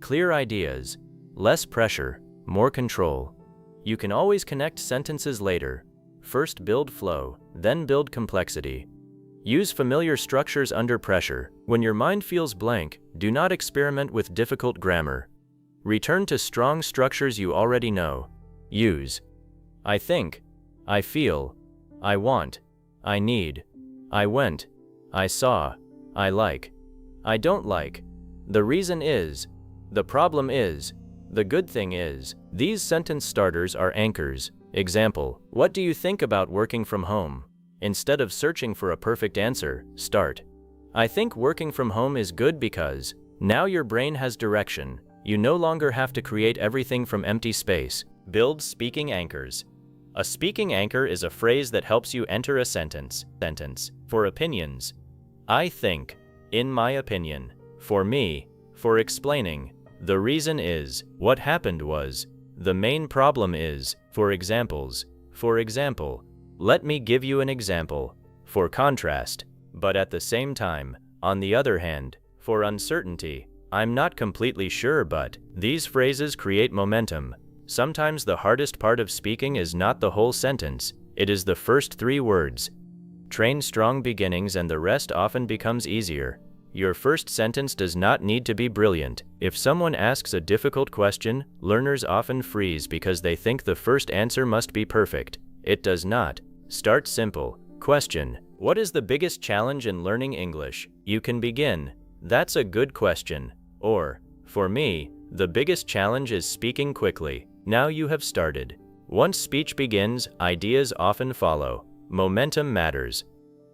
Clear ideas. Less pressure, more control. You can always connect sentences later. First build flow, then build complexity. Use familiar structures under pressure. When your mind feels blank, do not experiment with difficult grammar. Return to strong structures you already know. Use I think, I feel, I want, I need, I went, I saw, I like, I don't like, the reason is, the problem is, the good thing is. These sentence starters are anchors. Example, "What do you think about working from home?" Instead of searching for a perfect answer, start, "I think working from home is good because." Now your brain has direction. You no longer have to create everything from empty space. Build speaking anchors. A speaking anchor is a phrase that helps you enter a sentence. For opinions, "I think," "in my opinion," "for me," for explaining, "the reason is," "what happened was," "the main problem is," for examples. For example, "Let me give you an example," for contrast, but at the same time. On the other hand, for uncertainty, "I'm not completely sure but." These phrases create momentum. Sometimes the hardest part of speaking is not the whole sentence, it is the first 3 words. Train strong beginnings and the rest often becomes easier. Your first sentence does not need to be brilliant. If someone asks a difficult question, learners often freeze because they think the first answer must be perfect. It does not. Start simple. Question: what is the biggest challenge in learning English? You can begin, "That's a good question." Or, "For me, the biggest challenge is speaking quickly." Now you have started. Once speech begins, ideas often follow. Momentum matters.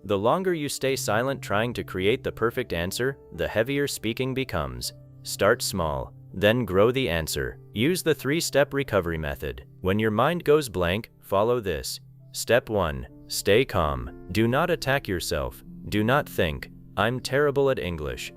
The longer you stay silent trying to create the perfect answer, the heavier speaking becomes. Start small, then grow the answer. Use the 3-step recovery method. When your mind goes blank, follow this. Step 1. Stay calm. Do not attack yourself. Do not think, "I'm terrible at English."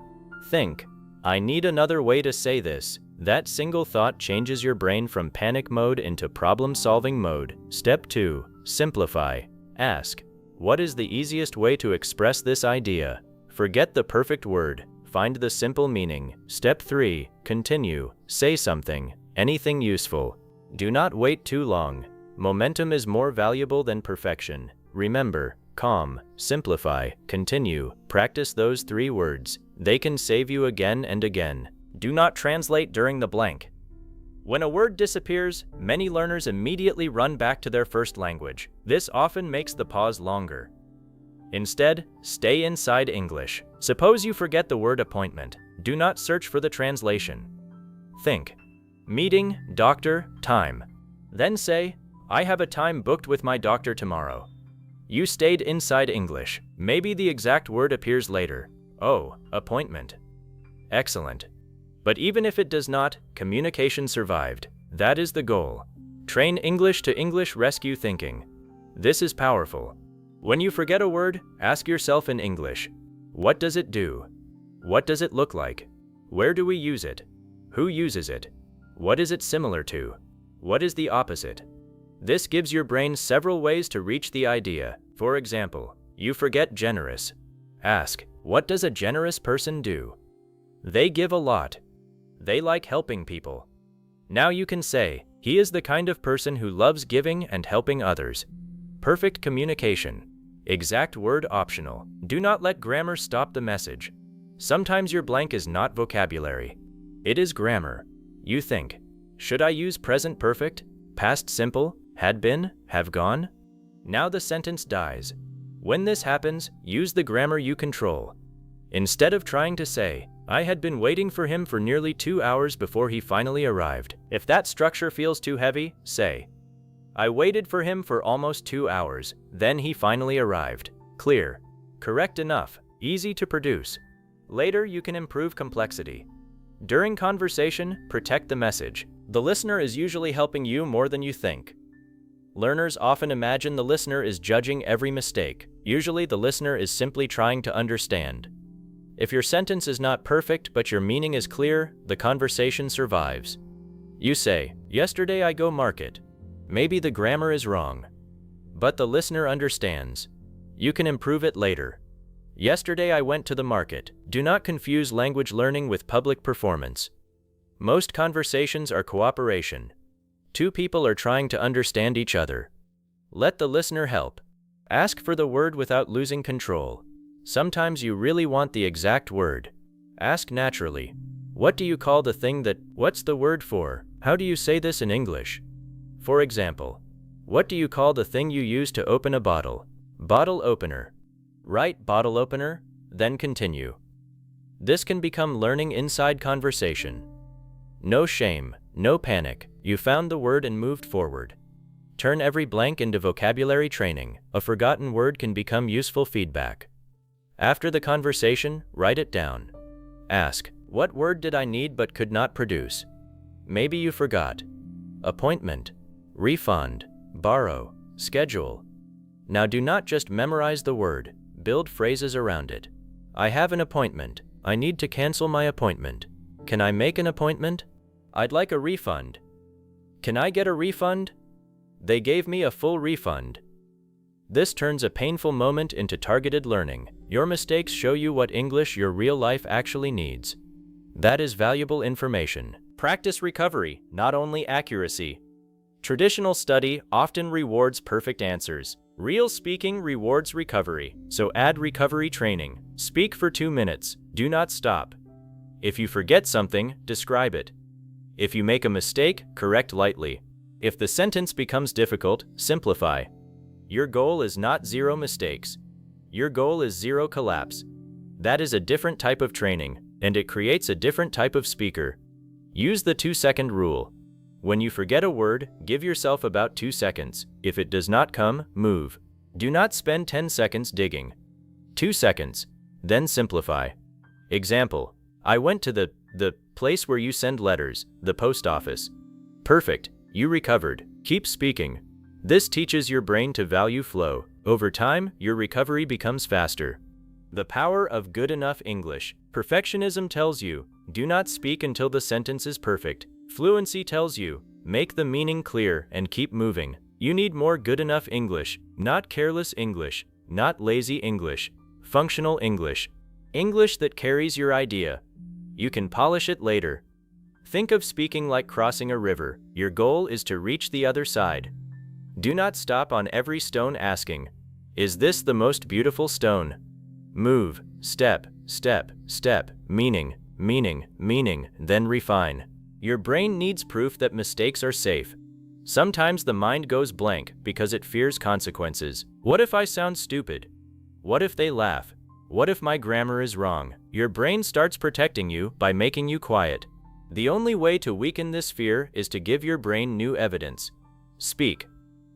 Think, "I need another way to say this." That single thought changes your brain from panic mode into problem-solving mode. Step 2. Simplify. Ask, "What is the easiest way to express this idea?" Forget the perfect word. Find the simple meaning. Step 3. Continue. Say something. Anything useful. Do not wait too long. Momentum is more valuable than perfection. Remember, calm, simplify, continue. Practice those 3 words. They can save you again and again. Do not translate during the blank. When a word disappears, many learners immediately run back to their first language. This often makes the pause longer. Instead, stay inside English. Suppose you forget the word appointment. Do not search for the translation. Think. Meeting, doctor, time. Then say, I have a time booked with my doctor tomorrow. You stayed inside English. Maybe the exact word appears later. Oh, appointment. Excellent. But even if it does not, communication survived. That is the goal. Train English to English rescue thinking. This is powerful. When you forget a word, ask yourself in English, what does it do? What does it look like? Where do we use it? Who uses it? What is it similar to? What is the opposite? This gives your brain several ways to reach the idea. For example, you forget generous. Ask, what does a generous person do? They give a lot. They like helping people. Now you can say, he is the kind of person who loves giving and helping others. Perfect communication. Exact word optional. Do not let grammar stop the message. Sometimes your blank is not vocabulary. It is grammar. You think, should I use present perfect, past simple, had been, have gone? Now the sentence dies. When this happens, use the grammar you control. Instead of trying to say, I had been waiting for him for nearly 2 hours before he finally arrived. If that structure feels too heavy, say, I waited for him for almost 2 hours, then he finally arrived. Clear. Correct enough. Easy to produce. Later, you can improve complexity. During conversation, protect the message. The listener is usually helping you more than you think. Learners often imagine the listener is judging every mistake. Usually, the listener is simply trying to understand. If your sentence is not perfect but your meaning is clear, the conversation survives. You say, yesterday I go market. Maybe the grammar is wrong. But the listener understands. You can improve it later. Yesterday I went to the market. Do not confuse language learning with public performance. Most conversations are cooperation. 2 people are trying to understand each other. Let the listener help. Ask for the word without losing control. Sometimes you really want the exact word. Ask naturally. What do you call the thing that, what's the word for? How do you say this in English? For example, what do you call the thing you use to open a bottle? Bottle opener. Write bottle opener, then continue. This can become learning inside conversation. No shame, no panic. You found the word and moved forward. Turn every blank into vocabulary training. A forgotten word can become useful feedback. After the conversation, write it down. Ask, what word did I need but could not produce? Maybe you forgot. Appointment, refund, borrow, schedule. Now do not just memorize the word, build phrases around it. I have an appointment. I need to cancel my appointment. Can I make an appointment? I'd like a refund. Can I get a refund? They gave me a full refund. This turns a painful moment into targeted learning. Your mistakes show you what English your real life actually needs. That is valuable information. Practice recovery, not only accuracy. Traditional study often rewards perfect answers. Real speaking rewards recovery, so add recovery training. Speak for 2 minutes. Do not stop. If you forget something, describe it. If you make a mistake, correct lightly. If the sentence becomes difficult, simplify. Your goal is not 0 mistakes. Your goal is 0 collapse. That is a different type of training, and it creates a different type of speaker. Use the 2-second rule. When you forget a word, give yourself about 2 seconds. If it does not come, move. Do not spend 10 seconds digging. 2 seconds, then simplify. Example, I went to the place where you send letters, the post office. Perfect, you recovered. Keep speaking. This teaches your brain to value flow. Over time, your recovery becomes faster. The power of good enough English. Perfectionism tells you, do not speak until the sentence is perfect. Fluency tells you, make the meaning clear and keep moving. You need more good enough English, not careless English, not lazy English, functional English. English that carries your idea. You can polish it later. Think of speaking like crossing a river. Your goal is to reach the other side. Do not stop on every stone asking, Is this the most beautiful stone? Move, step, step, step, meaning, meaning, meaning, then refine. Your brain needs proof that mistakes are safe. Sometimes the mind goes blank because it fears consequences. What if I sound stupid? What if they laugh? What if my grammar is wrong? Your brain starts protecting you by making you quiet. The only way to weaken this fear is to give your brain new evidence. Speak.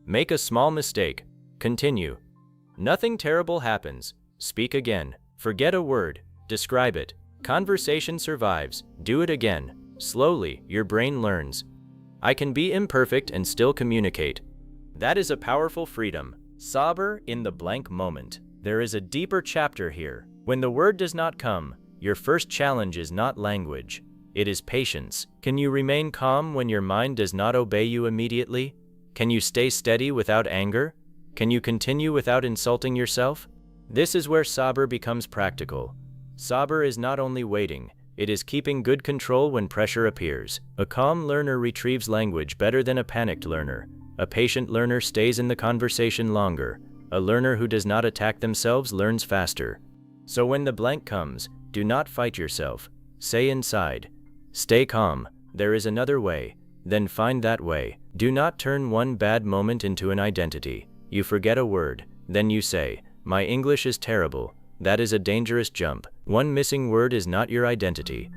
Make a small mistake. Continue. Nothing terrible happens. Speak again. Forget a word. Describe it. Conversation survives. Do it again. Slowly, your brain learns. I can be imperfect and still communicate. That is a powerful freedom. Saber in the blank moment. There is a deeper chapter here. When the word does not come, your first challenge is not language. It is patience. Can you remain calm when your mind does not obey you immediately? Can you stay steady without anger? Can you continue without insulting yourself? This is where Saber becomes practical. Saber is not only waiting, it is keeping good control when pressure appears. A calm learner retrieves language better than a panicked learner. A patient learner stays in the conversation longer. A learner who does not attack themselves learns faster. So when the blank comes, do not fight yourself. Say inside. Stay calm. There is another way. Then find that way. Do not turn one bad moment into an identity. You forget a word. Then you say, "My English is terrible." That is a dangerous jump. One missing word is not your identity.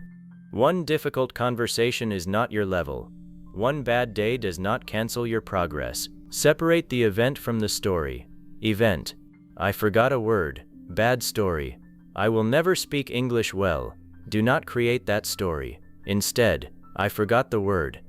One difficult conversation is not your level. One bad day does not cancel your progress. Separate the event from the story. Event. I forgot a word. Bad story. I will never speak English well. Do not create that story. Instead, I forgot the word.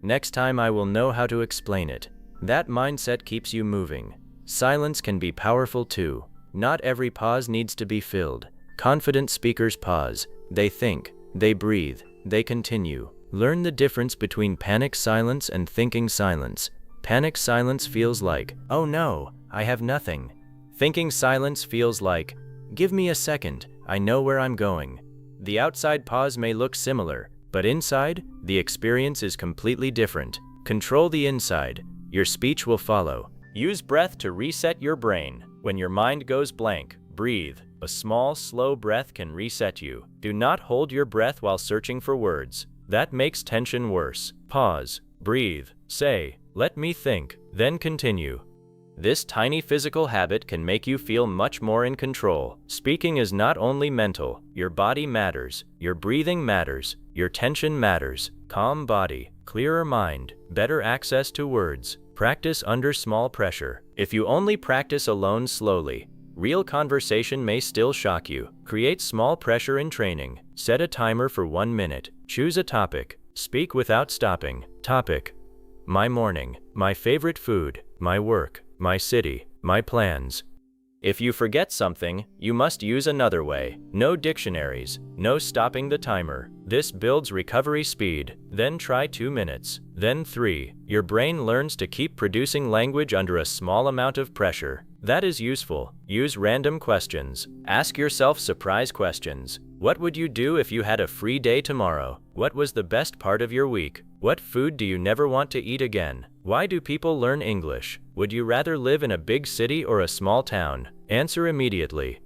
Next time I will know how to explain it. That mindset keeps you moving. Silence can be powerful too. Not every pause needs to be filled. Confident speakers pause. They think. They breathe. They continue. Learn the difference between panic silence and thinking silence. Panic silence feels like, "Oh no, I have nothing." Thinking silence feels like, "Give me a second, I know where I'm going." The outside pause may look similar, but inside, the experience is completely different. Control the inside. Your speech will follow. Use breath to reset your brain. When your mind goes blank, breathe. A small, slow breath can reset you. Do not hold your breath while searching for words. That makes tension worse. Pause. Breathe. Say, "Let me think," then continue. This tiny physical habit can make you feel much more in control. Speaking is not only mental. Your body matters. Your breathing matters. Your tension matters. Calm body, clearer mind, better access to words. Practice under small pressure. If you only practice alone slowly, real conversation may still shock you. Create small pressure in training. Set a timer for 1 minute. Choose a topic. Speak without stopping. Topic: my morning, my favorite food, my work, my city, my plans. If you forget something, you must use another way. No dictionaries, no stopping the timer. This builds recovery speed. Then try 2 minutes. Then 3. Your brain learns to keep producing language under a small amount of pressure. That is useful. Use random questions. Ask yourself surprise questions. What would you do if you had a free day tomorrow? What was the best part of your week? What food do you never want to eat again? Why do people learn English? Would you rather live in a big city or a small town? Answer immediately.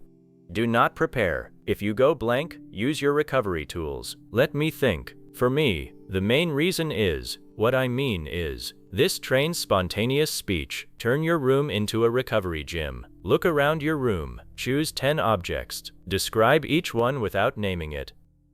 Do not prepare. If you go blank, use your recovery tools. Let me think. For me, the main reason is, what I mean is, this trains spontaneous speech. Turn your room into a recovery gym. Look around your room. Choose 10 objects. Describe each one without naming it.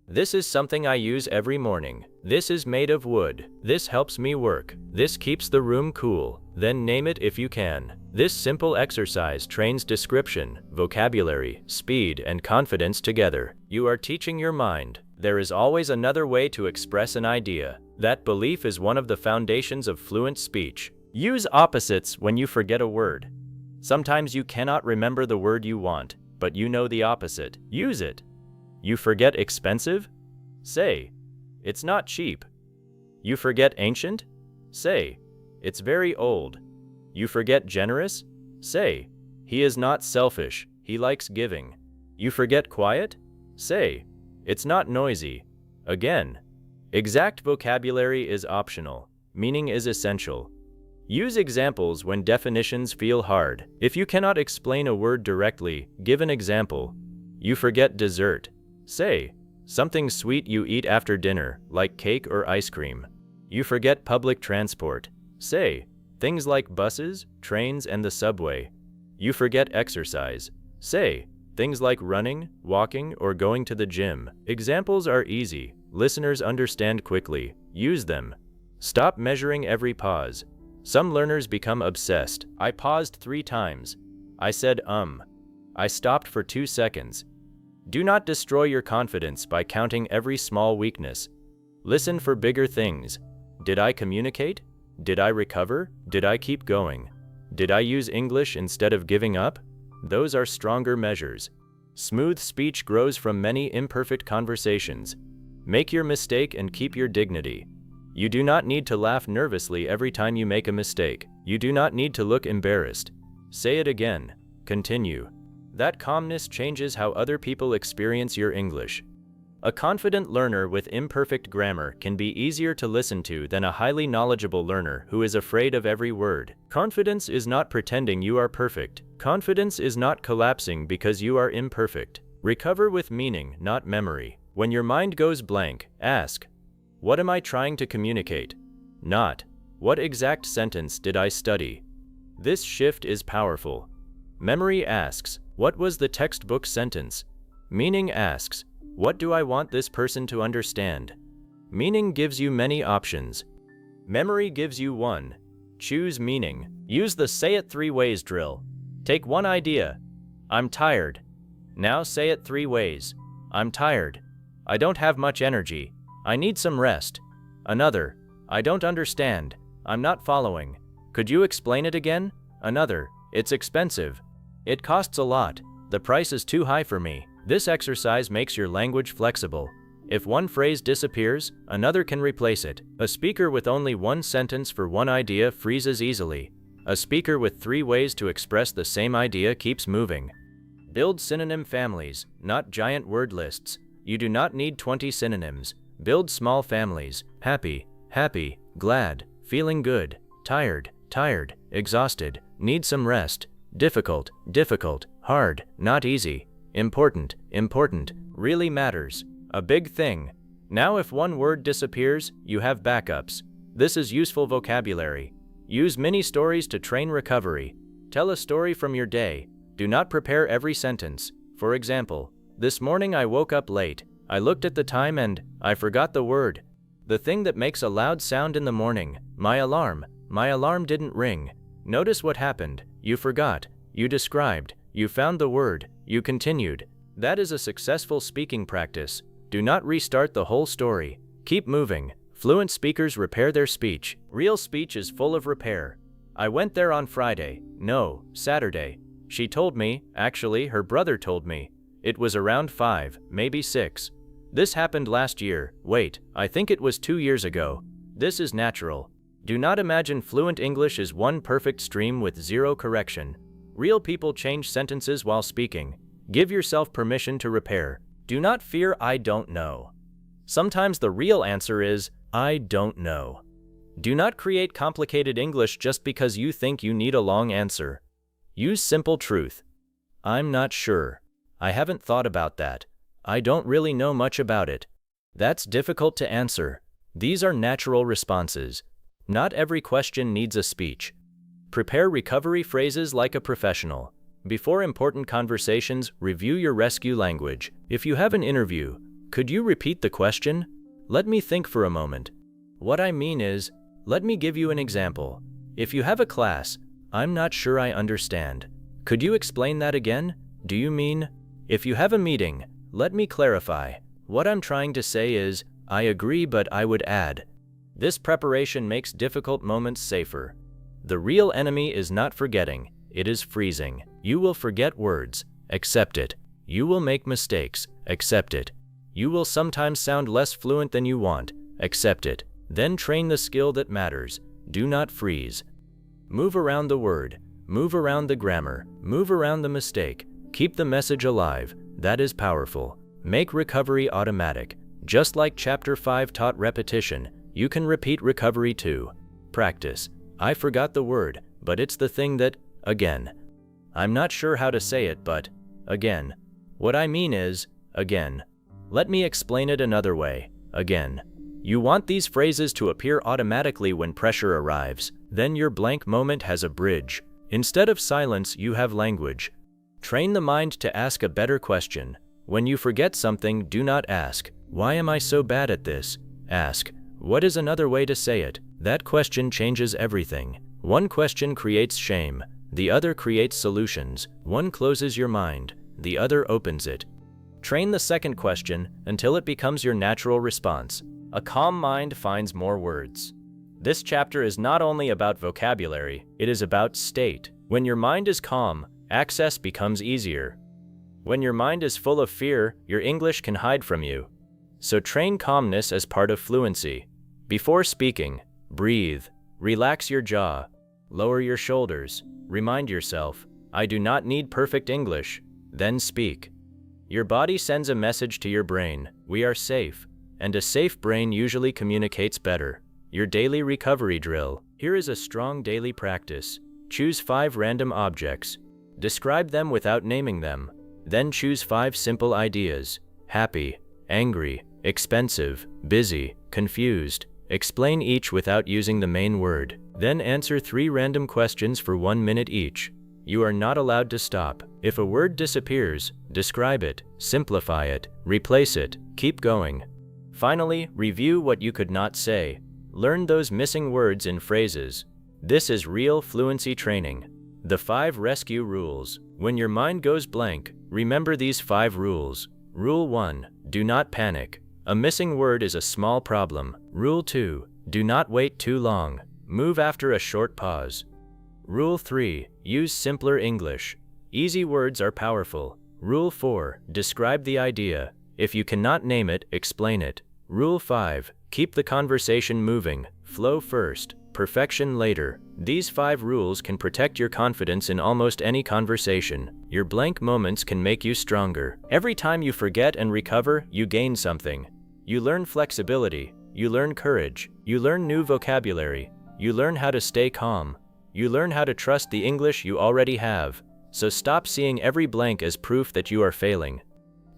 This is something I use every morning. This is made of wood. This helps me work. This keeps the room cool. Then name it if you can. This simple exercise trains description, vocabulary, speed, and confidence together. You are teaching your mind. There is always another way to express an idea. That belief is one of the foundations of fluent speech. Use opposites when you forget a word. Sometimes you cannot remember the word you want, but you know the opposite. Use it. You forget expensive? Say, "It's not cheap." You forget ancient? Say, "It's very old." You forget generous? Say, "He is not selfish, he likes giving." You forget quiet? Say, "It's not noisy." Again, exact vocabulary is optional. Meaning is essential. Use examples when definitions feel hard. If you cannot explain a word directly, give an example. You forget dessert. Say, something sweet you eat after dinner, like cake or ice cream. You forget public transport. Say, things like buses, trains, and the subway. You forget exercise. Say, things like running, walking, or going to the gym. Examples are easy. Listeners understand quickly. Use them. Stop measuring every pause. Some learners become obsessed. I paused 3 times. I said I stopped for 2 seconds. Do not destroy your confidence by counting every small weakness. Listen for bigger things. Did I communicate? Did I recover? Did I keep going? Did I use English instead of giving up? Those are stronger measures. Smooth speech grows from many imperfect conversations. Make your mistake and keep your dignity. You do not need to laugh nervously every time you make a mistake. You do not need to look embarrassed. Say it again. Continue. That calmness changes how other people experience your English. A confident learner with imperfect grammar can be easier to listen to than a highly knowledgeable learner who is afraid of every word. Confidence is not pretending you are perfect. Confidence is not collapsing because you are imperfect. Recover with meaning, not memory. When your mind goes blank, ask, what am I trying to communicate? Not, what exact sentence did I study? This shift is powerful. Memory asks, what was the textbook sentence? Meaning asks, what do I want this person to understand? Meaning gives you many options. Memory gives you one. Choose meaning. Use the say it 3 ways drill. Take one idea. I'm tired. Now say it 3 ways. I'm tired. I don't have much energy. I need some rest. Another. I don't understand. I'm not following. Could you explain it again? Another. It's expensive. It costs a lot. The price is too high for me. This exercise makes your language flexible. If one phrase disappears, another can replace it. A speaker with only 1 sentence for one idea freezes easily. A speaker with 3 ways to express the same idea keeps moving. Build synonym families, not giant word lists. You do not need 20 synonyms. Build small families. Happy, happy, glad, feeling good, tired, tired, exhausted, need some rest, difficult, difficult, hard, not easy, important, important, really matters, a big thing. Now if one word disappears, you have backups. This is useful vocabulary. Use mini stories to train recovery. Tell a story from your day. Do not prepare every sentence. For example, this morning I woke up late. I looked at the time and I forgot the word. The thing that makes a loud sound in the morning. My alarm. My alarm didn't ring. Notice what happened. You forgot. You described. You found the word. You continued. That is a successful speaking practice. Do not restart the whole story. Keep moving. Fluent speakers repair their speech. Real speech is full of repair. I went there on Friday. No, Saturday. She told me, actually, her brother told me. It was around 5, maybe 6. This happened last year. Wait, I think it was 2 years ago. This is natural. Do not imagine fluent English is one perfect stream with 0 correction. Real people change sentences while speaking. Give yourself permission to repair. Do not fear I don't know. Sometimes the real answer is, I don't know. Do not create complicated English just because you think you need a long answer. Use simple truth. I'm not sure. I haven't thought about that. I don't really know much about it. That's difficult to answer. These are natural responses. Not every question needs a speech. Prepare recovery phrases like a professional. Before important conversations, review your rescue language. If you have an interview, could you repeat the question? Let me think for a moment. What I mean is, let me give you an example. If you have a class, I'm not sure I understand. Could you explain that again? Do you mean? If you have a meeting, let me clarify. What I'm trying to say is, I agree but I would add. This preparation makes difficult moments safer. The real enemy is not forgetting, it is freezing. You will forget words, accept it. You will make mistakes, accept it. You will sometimes sound less fluent than you want, accept it. Then train the skill that matters. Do not freeze. Move around the word, move around the grammar, move around the mistake. Keep the message alive. That is powerful. Make recovery automatic. Just like Chapter 5 taught repetition, you can repeat recovery too. Practice. I forgot the word, but it's the thing that, again. I'm not sure how to say it, but, again. What I mean is, again. Let me explain it another way, again. You want these phrases to appear automatically when pressure arrives. Then your blank moment has a bridge. Instead of silence, you have language. Train the mind to ask a better question. When you forget something, do not ask, "Why am I so bad at this?" Ask, "What is another way to say it?" That question changes everything. One question creates shame. The other creates solutions. One closes your mind. The other opens it. Train the second question until it becomes your natural response. A calm mind finds more words. This chapter is not only about vocabulary, it is about state. When your mind is calm, access becomes easier. When your mind is full of fear, your English can hide from you. So train calmness as part of fluency. Before speaking, breathe, relax your jaw, lower your shoulders, remind yourself, "I do not need perfect English," then speak. Your body sends a message to your brain, "We are safe," and a safe brain usually communicates better. Your daily recovery drill. Here is a strong daily practice. Choose 5 random objects. Describe them without naming them. Then choose 5 simple ideas: happy, angry, expensive, busy, confused. Explain each without using the main word. Then answer 3 random questions for 1 minute each. You are not allowed to stop. If a word disappears, describe it, simplify it, replace it, keep going. Finally, review what you could not say. Learn those missing words in phrases. This is real fluency training. The 5 rescue rules. When your mind goes blank, remember these 5 rules. Rule 1. Do not panic. A missing word is a small problem. Rule 2. Do not wait too long. Move after a short pause. Rule 3. Use simpler English. Easy words are powerful. Rule 4. Describe the idea. If you cannot name it, explain it. Rule 5. Keep the conversation moving. Flow first, perfection later. These 5 rules can protect your confidence in almost any conversation. Your blank moments can make you stronger. Every time you forget and recover, you gain something. You learn flexibility. You learn courage. You learn new vocabulary. You learn how to stay calm. You learn how to trust the English you already have. So stop seeing every blank as proof that you are failing.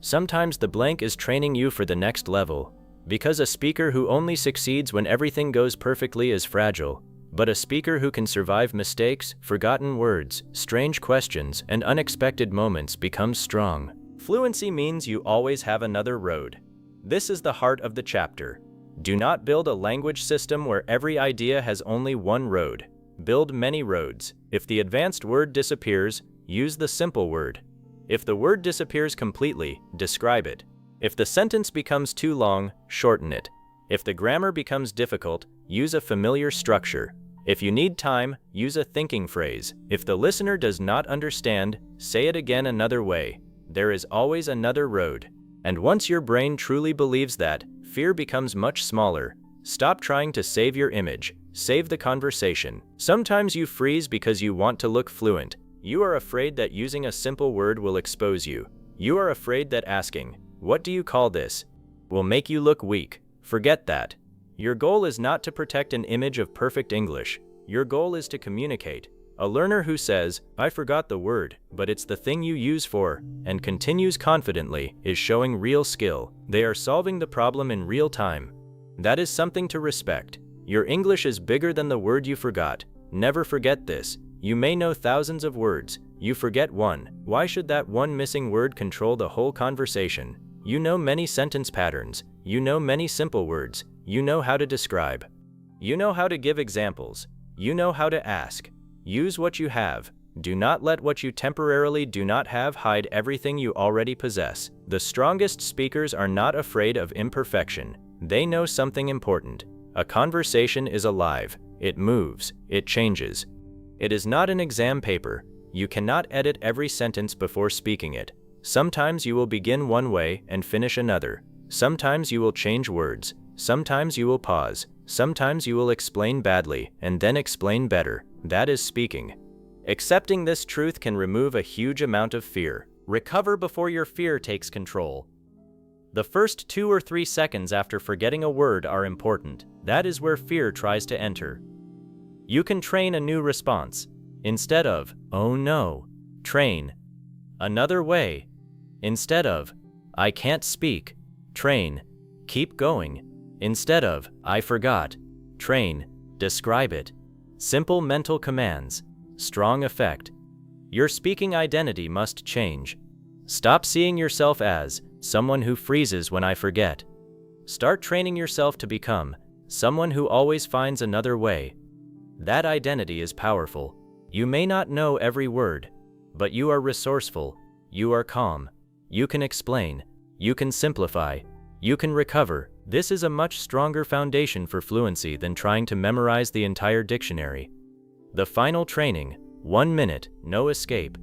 Sometimes the blank is training you for the next level. Because a speaker who only succeeds when everything goes perfectly is fragile. But a speaker who can survive mistakes, forgotten words, strange questions, and unexpected moments becomes strong. Fluency means you always have another road. This is the heart of the chapter. Do not build a language system where every idea has only one road. Build many roads. If the advanced word disappears, use the simple word. If the word disappears completely, describe it. If the sentence becomes too long, shorten it. If the grammar becomes difficult, use a familiar structure. If you need time, use a thinking phrase. If the listener does not understand, say it again another way. There is always another road. And once your brain truly believes that, fear becomes much smaller. Stop trying to save your image. Save the conversation. Sometimes you freeze because you want to look fluent. You are afraid that using a simple word will expose you. You are afraid that asking, "What do you call this?" will make you look weak. Forget that. Your goal is not to protect an image of perfect English. Your goal is to communicate. A learner who says, "I forgot the word, but it's the thing you use for," and continues confidently, is showing real skill. They are solving the problem in real time. That is something to respect. Your English is bigger than the word you forgot. Never forget this. You may know thousands of words. You forget one. Why should that one missing word control the whole conversation? You know many sentence patterns. You know many simple words. You know how to describe. You know how to give examples. You know how to ask. Use what you have. Do not let what you temporarily do not have hide everything you already possess. The strongest speakers are not afraid of imperfection. They know something important. A conversation is alive. It moves. It changes. It is not an exam paper. You cannot edit every sentence before speaking it. Sometimes you will begin one way and finish another. Sometimes you will change words. Sometimes you will pause. Sometimes you will explain badly and then explain better. That is speaking. Accepting this truth can remove a huge amount of fear. Recover before your fear takes control. The first 2 or 3 seconds after forgetting a word are important. That is where fear tries to enter. You can train a new response. Instead of, "Oh no," train, "Another way." Instead of, "I can't speak," train, "Keep going." Instead of, "I forgot," train, "Describe it." Simple mental commands, strong effect. Your speaking identity must change. Stop seeing yourself as someone who freezes when I forget. Start training yourself to become someone who always finds another way. That identity is powerful. You may not know every word, but you are resourceful, you are calm, you can explain, you can simplify, you can recover. This is a much stronger foundation for fluency than trying to memorize the entire dictionary. The final training, 1 minute, no escape.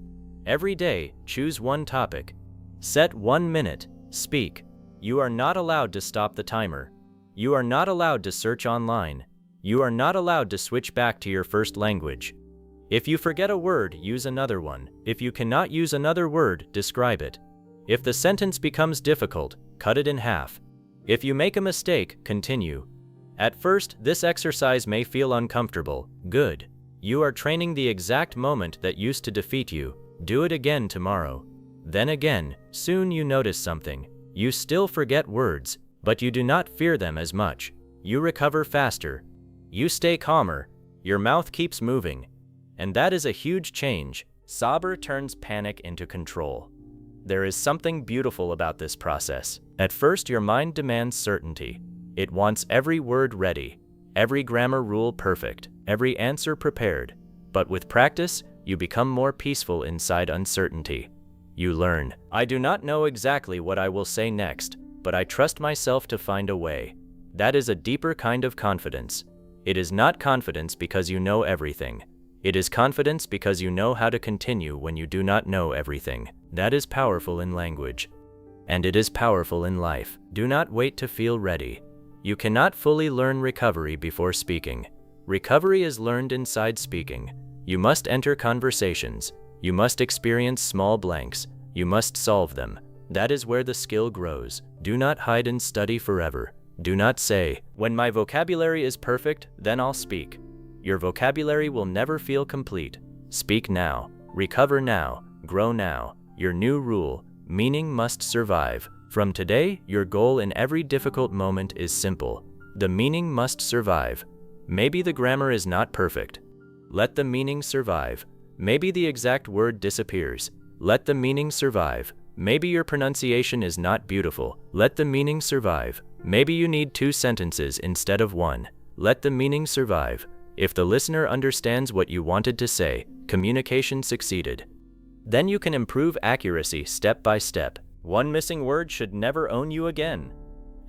Every day, choose one topic. Set 1 minute, speak. You are not allowed to stop the timer. You are not allowed to search online. You are not allowed to switch back to your first language. If you forget a word, use another one. If you cannot use another word, describe it. If the sentence becomes difficult, cut it in half. If you make a mistake, continue. At first, this exercise may feel uncomfortable. Good. You are training the exact moment that used to defeat you. Do it again tomorrow. Then again. Soon you notice something. You still forget words, but you do not fear them as much. You recover faster. You stay calmer. Your mouth keeps moving. And that is a huge change. Sabr turns panic into control. There is something beautiful about this process. At first, your mind demands certainty. It wants every word ready, every grammar rule perfect, every answer prepared. But with practice, you become more peaceful inside uncertainty. You learn, I do not know exactly what I will say next, but I trust myself to find a way. That is a deeper kind of confidence. It is not confidence because you know everything. It is confidence because you know how to continue when you do not know everything. That is powerful in language. And it is powerful in life. Do not wait to feel ready. You cannot fully learn recovery before speaking. Recovery is learned inside speaking. You must enter conversations. You must experience small blanks. You must solve them. That is where the skill grows. Do not hide and study forever. Do not say, when my vocabulary is perfect, then I'll speak. Your vocabulary will never feel complete. Speak now. Recover now. Grow now. Your new rule, meaning must survive. From today, your goal in every difficult moment is simple. The meaning must survive. Maybe the grammar is not perfect. Let the meaning survive. Maybe the exact word disappears. Let the meaning survive. Maybe your pronunciation is not beautiful. Let the meaning survive. Maybe you need 2 sentences instead of 1. Let the meaning survive. If the listener understands what you wanted to say, communication succeeded. Then you can improve accuracy step by step. One missing word should never own you again.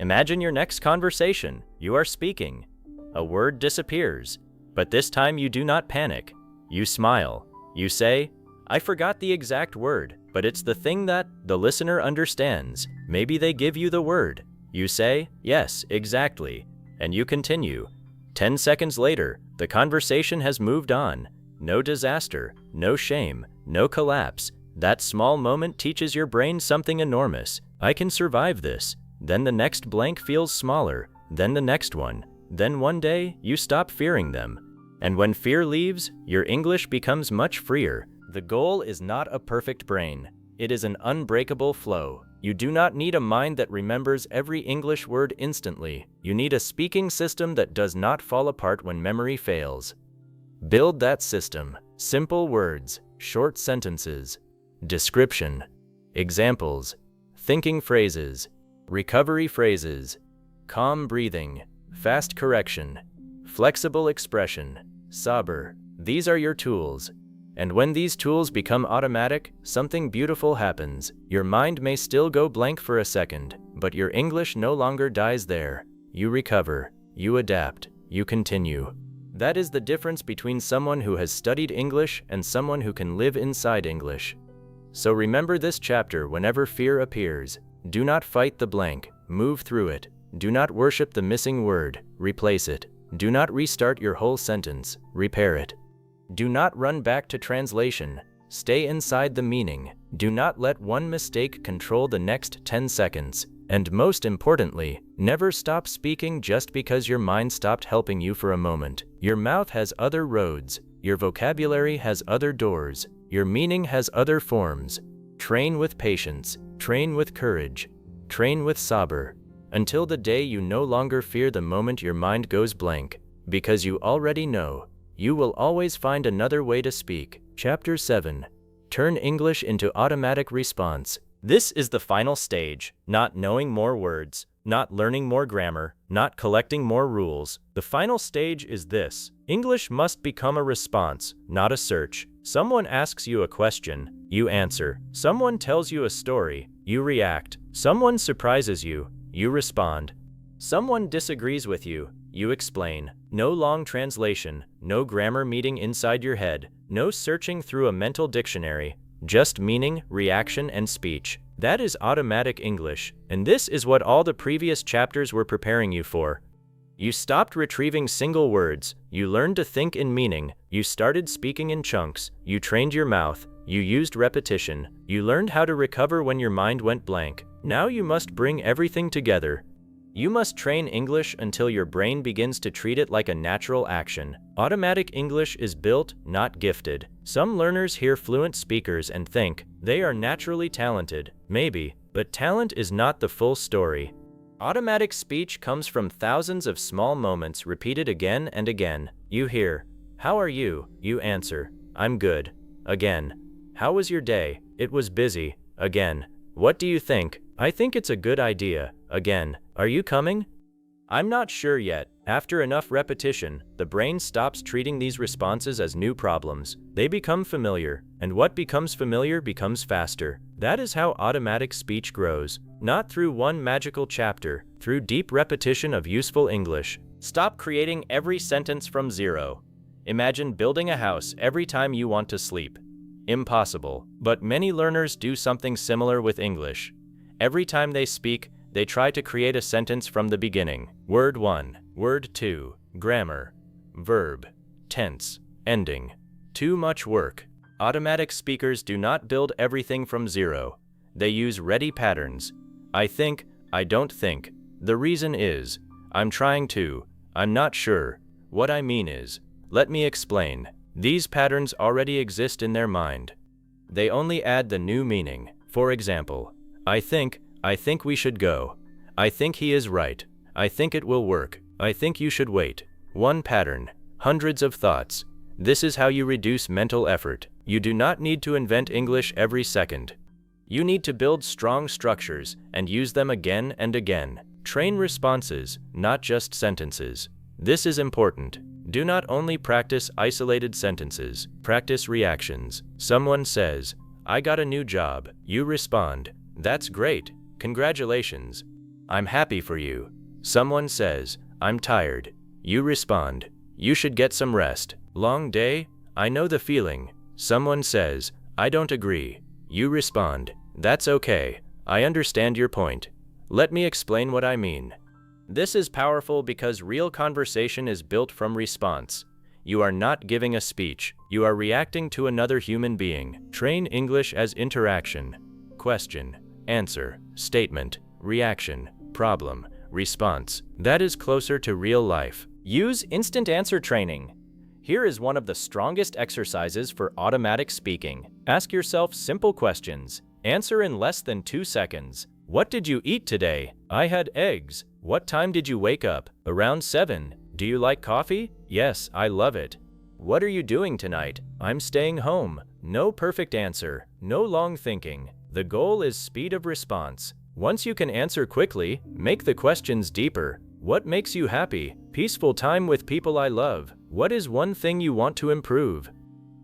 Imagine your next conversation. You are speaking. A word disappears. But this time you do not panic. You smile. You say, I forgot the exact word, but it's the thing that the listener understands. Maybe they give you the word. You say, yes, exactly. And you continue. 10 seconds later, the conversation has moved on. No disaster, no shame, no collapse. That small moment teaches your brain something enormous. I can survive this. Then the next blank feels smaller. Then the next one. Then one day, you stop fearing them. And when fear leaves, your English becomes much freer. The goal is not a perfect brain. It is an unbreakable flow. You do not need a mind that remembers every English word instantly. You need a speaking system that does not fall apart when memory fails. Build that system. Simple words, short sentences, description, examples, thinking phrases, recovery phrases, calm breathing, fast correction, flexible expression, sabr. These are your tools. And when these tools become automatic, something beautiful happens. Your mind may still go blank for a second, but your English no longer dies there. You recover, you adapt, you continue. That is the difference between someone who has studied English and someone who can live inside English. So remember this chapter whenever fear appears. Do not fight the blank, move through it. Do not worship the missing word, replace it. Do not restart your whole sentence, repair it. Do not run back to translation. Stay inside the meaning. Do not let one mistake control the next 10 seconds. And most importantly, never stop speaking just because your mind stopped helping you for a moment. Your mouth has other roads. Your vocabulary has other doors. Your meaning has other forms. Train with patience. Train with courage. Train with sabr. Until the day you no longer fear the moment your mind goes blank. Because you already know, you will always find another way to speak. Chapter 7. Turn English into automatic response. This is the final stage, not knowing more words, not learning more grammar, not collecting more rules. The final stage is this. English must become a response, not a search. Someone asks you a question, you answer. Someone tells you a story, you react. Someone surprises you, you respond. Someone disagrees with you, you explain. No long translation, no grammar meeting inside your head, no searching through a mental dictionary. Just meaning, reaction, and speech. That is automatic English, and this is what all the previous chapters were preparing you for. You stopped retrieving single words, you learned to think in meaning, you started speaking in chunks, you trained your mouth, you used repetition, you learned how to recover when your mind went blank. Now you must bring everything together. You must train English until your brain begins to treat it like a natural action. Automatic English is built, not gifted. Some learners hear fluent speakers and think they are naturally talented. Maybe, but talent is not the full story. Automatic speech comes from thousands of small moments repeated again and again. You hear, "How are you?" You answer, "I'm good." Again. "How was your day?" "It was busy." Again. "What do you think?" "I think it's a good idea." Again. "Are you coming?" "I'm not sure yet." After enough repetition, the brain stops treating these responses as new problems. They become familiar, and what becomes familiar becomes faster. That is how automatic speech grows. Not through one magical chapter, through deep repetition of useful English. Stop creating every sentence from zero. Imagine building a house every time you want to sleep. Impossible. But many learners do something similar with English. Every time they speak, they try to create a sentence from the beginning. Word 1, word 2, grammar, verb, tense, ending. Too much work. Automatic speakers do not build everything from zero. They use ready patterns. I think, I don't think. The reason is, I'm trying to, I'm not sure. What I mean is, let me explain. These patterns already exist in their mind. They only add the new meaning. For example, I think we should go. I think he is right. I think it will work. I think you should wait. One pattern, hundreds of thoughts. This is how you reduce mental effort. You do not need to invent English every second. You need to build strong structures and use them again and again. Train responses, not just sentences. This is important. Do not only practice isolated sentences. Practice reactions. Someone says, "I got a new job." You respond, "That's great. Congratulations. I'm happy for you." Someone says, "I'm tired." You respond, "You should get some rest." Long day? I know the feeling. Someone says, "I don't agree." You respond, "That's okay. I understand your point. Let me explain what I mean." This is powerful because real conversation is built from response. You are not giving a speech. You are reacting to another human being. Train English as interaction. Question, answer, statement, reaction, problem, response. That is closer to real life. Use instant answer training. Here is one of the strongest exercises for automatic speaking. Ask yourself simple questions. Answer in less than 2 seconds. What did you eat today? I had eggs. What time did you wake up? Around 7. Do you like coffee? Yes, I love it. What are you doing tonight? I'm staying home. No perfect answer. No long thinking. The goal is speed of response. Once you can answer quickly, make the questions deeper. What makes you happy? Peaceful time with people I love. What is one thing you want to improve?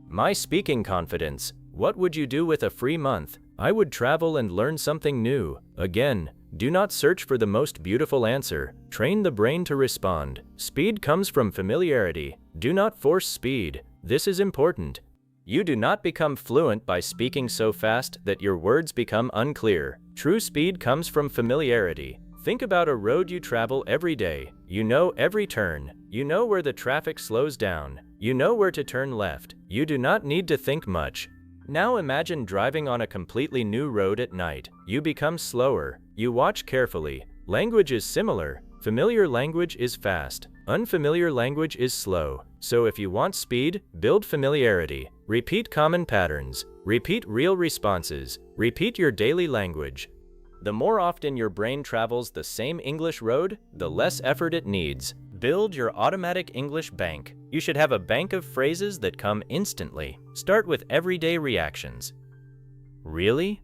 My speaking confidence. What would you do with a free month? I would travel and learn something new. Again, do not search for the most beautiful answer. Train the brain to respond. Speed comes from familiarity. Do not force speed. This is important. You do not become fluent by speaking so fast that your words become unclear. True speed comes from familiarity. Think about a road you travel every day. You know every turn. You know where the traffic slows down. You know where to turn left. You do not need to think much. Now imagine driving on a completely new road at night. You become slower. You watch carefully. Language is similar. Familiar language is fast. Unfamiliar language is slow. So if you want speed, build familiarity. Repeat common patterns. Repeat real responses. Repeat your daily language. The more often your brain travels the same English road, the less effort it needs. Build your automatic English bank. You should have a bank of phrases that come instantly. Start with everyday reactions. Really?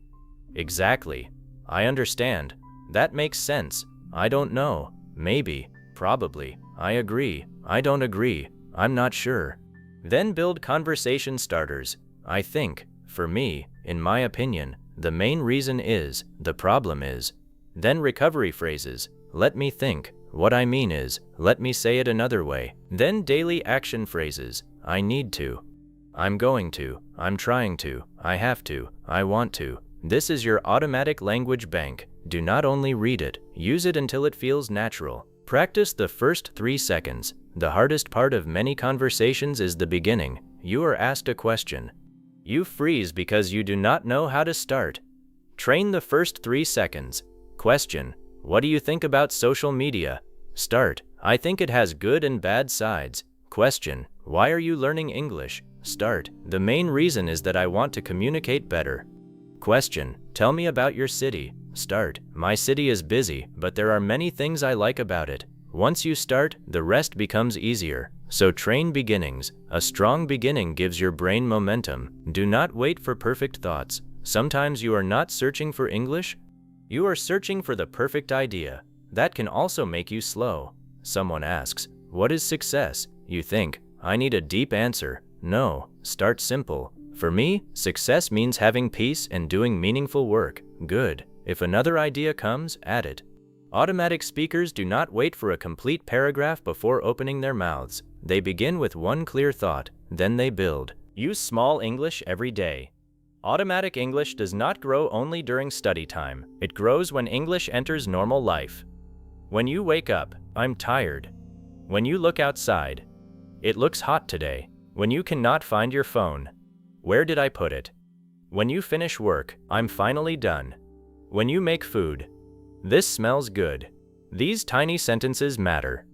Exactly. I understand. That makes sense. I don't know. Maybe. Probably. I agree. I don't agree. I'm not sure. Then build conversation starters. I think, for me, in my opinion, the main reason is, the problem is. Then recovery phrases. Let me think. What I mean is, let me say it another way. Then daily action phrases. I need to. I'm going to. I'm trying to. I have to. I want to. This is your automatic language bank. Do not only read it, use it until it feels natural. Practice the first 3 seconds. The hardest part of many conversations is the beginning. You are asked a question. You freeze because you do not know how to start. Train the first 3 seconds. Question. What do you think about social media? Start. I think it has good and bad sides. Question. Why are you learning English? Start. The main reason is that I want to communicate better. Question. Tell me about your city. Start. My city is busy, but there are many things I like about it. Once you start, the rest becomes easier. So train beginnings. A strong beginning gives your brain momentum. Do not wait for perfect thoughts. Sometimes you are not searching for English. You are searching for the perfect idea. That can also make you slow. Someone asks, what is success? You think, I need a deep answer. No, start simple. For me, success means having peace and doing meaningful work. Good. If another idea comes, add it. Automatic speakers do not wait for a complete paragraph before opening their mouths. They begin with one clear thought, then they build. Use small English every day. Automatic English does not grow only during study time. It grows when English enters normal life. When you wake up, I'm tired. When you look outside, it looks hot today. When you cannot find your phone, where did I put it? When you finish work, I'm finally done. When you make food, this smells good. These tiny sentences matter.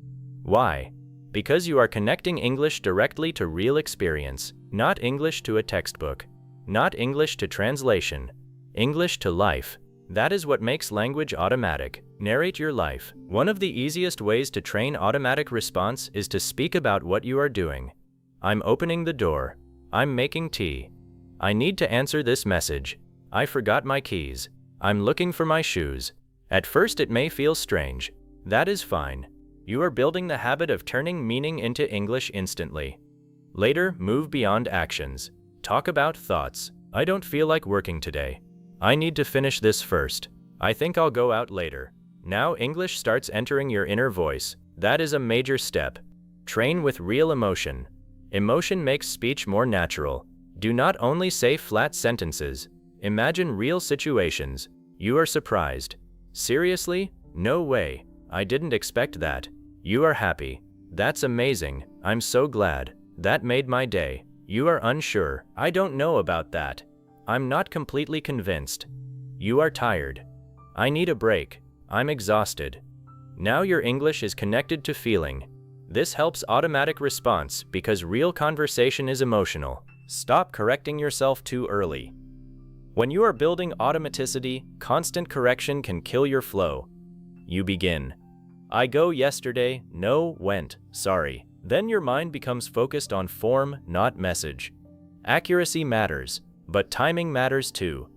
Why? Because you are connecting English directly to real experience, not English to a textbook. Not English to translation, English to life. That is what makes language automatic. Narrate your life. One of the easiest ways to train automatic response is to speak about what you are doing. I'm opening the door. I'm making tea. I need to answer this message. I forgot my keys. I'm looking for my shoes. At first it may feel strange. That is fine. You are building the habit of turning meaning into English instantly. Later, move beyond actions. Talk about thoughts. I don't feel like working today. I need to finish this first. I think I'll go out later. Now English starts entering your inner voice. That is a major step. Train with real emotion. Emotion makes speech more natural. Do not only say flat sentences. Imagine real situations. You are surprised. Seriously? No way. I didn't expect that. You are happy. That's amazing. I'm so glad. That made my day. You are unsure. I don't know about that. I'm not completely convinced. You are tired. I need a break. I'm exhausted. Now your English is connected to feeling. This helps automatic response because real conversation is emotional. Stop correcting yourself too early. When you are building automaticity, constant correction can kill your flow. You begin. I go yesterday, no, went, sorry. Then your mind becomes focused on form, not message. Accuracy matters, but timing matters too.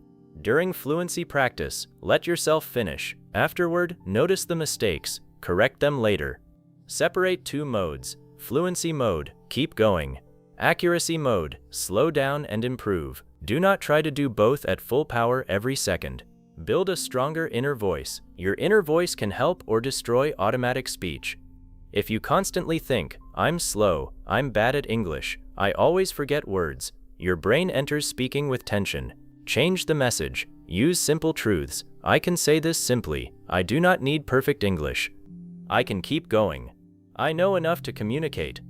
During fluency practice, let yourself finish. Afterward, notice the mistakes, correct them later. Separate 2 modes. Fluency mode, keep going. Accuracy mode, slow down and improve. Do not try to do both at full power every second. Build a stronger inner voice. Your inner voice can help or destroy automatic speech. If you constantly think, I'm slow, I'm bad at English, I always forget words, your brain enters speaking with tension. Change the message. Use simple truths. I can say this simply. I do not need perfect English. I can keep going. I know enough to communicate.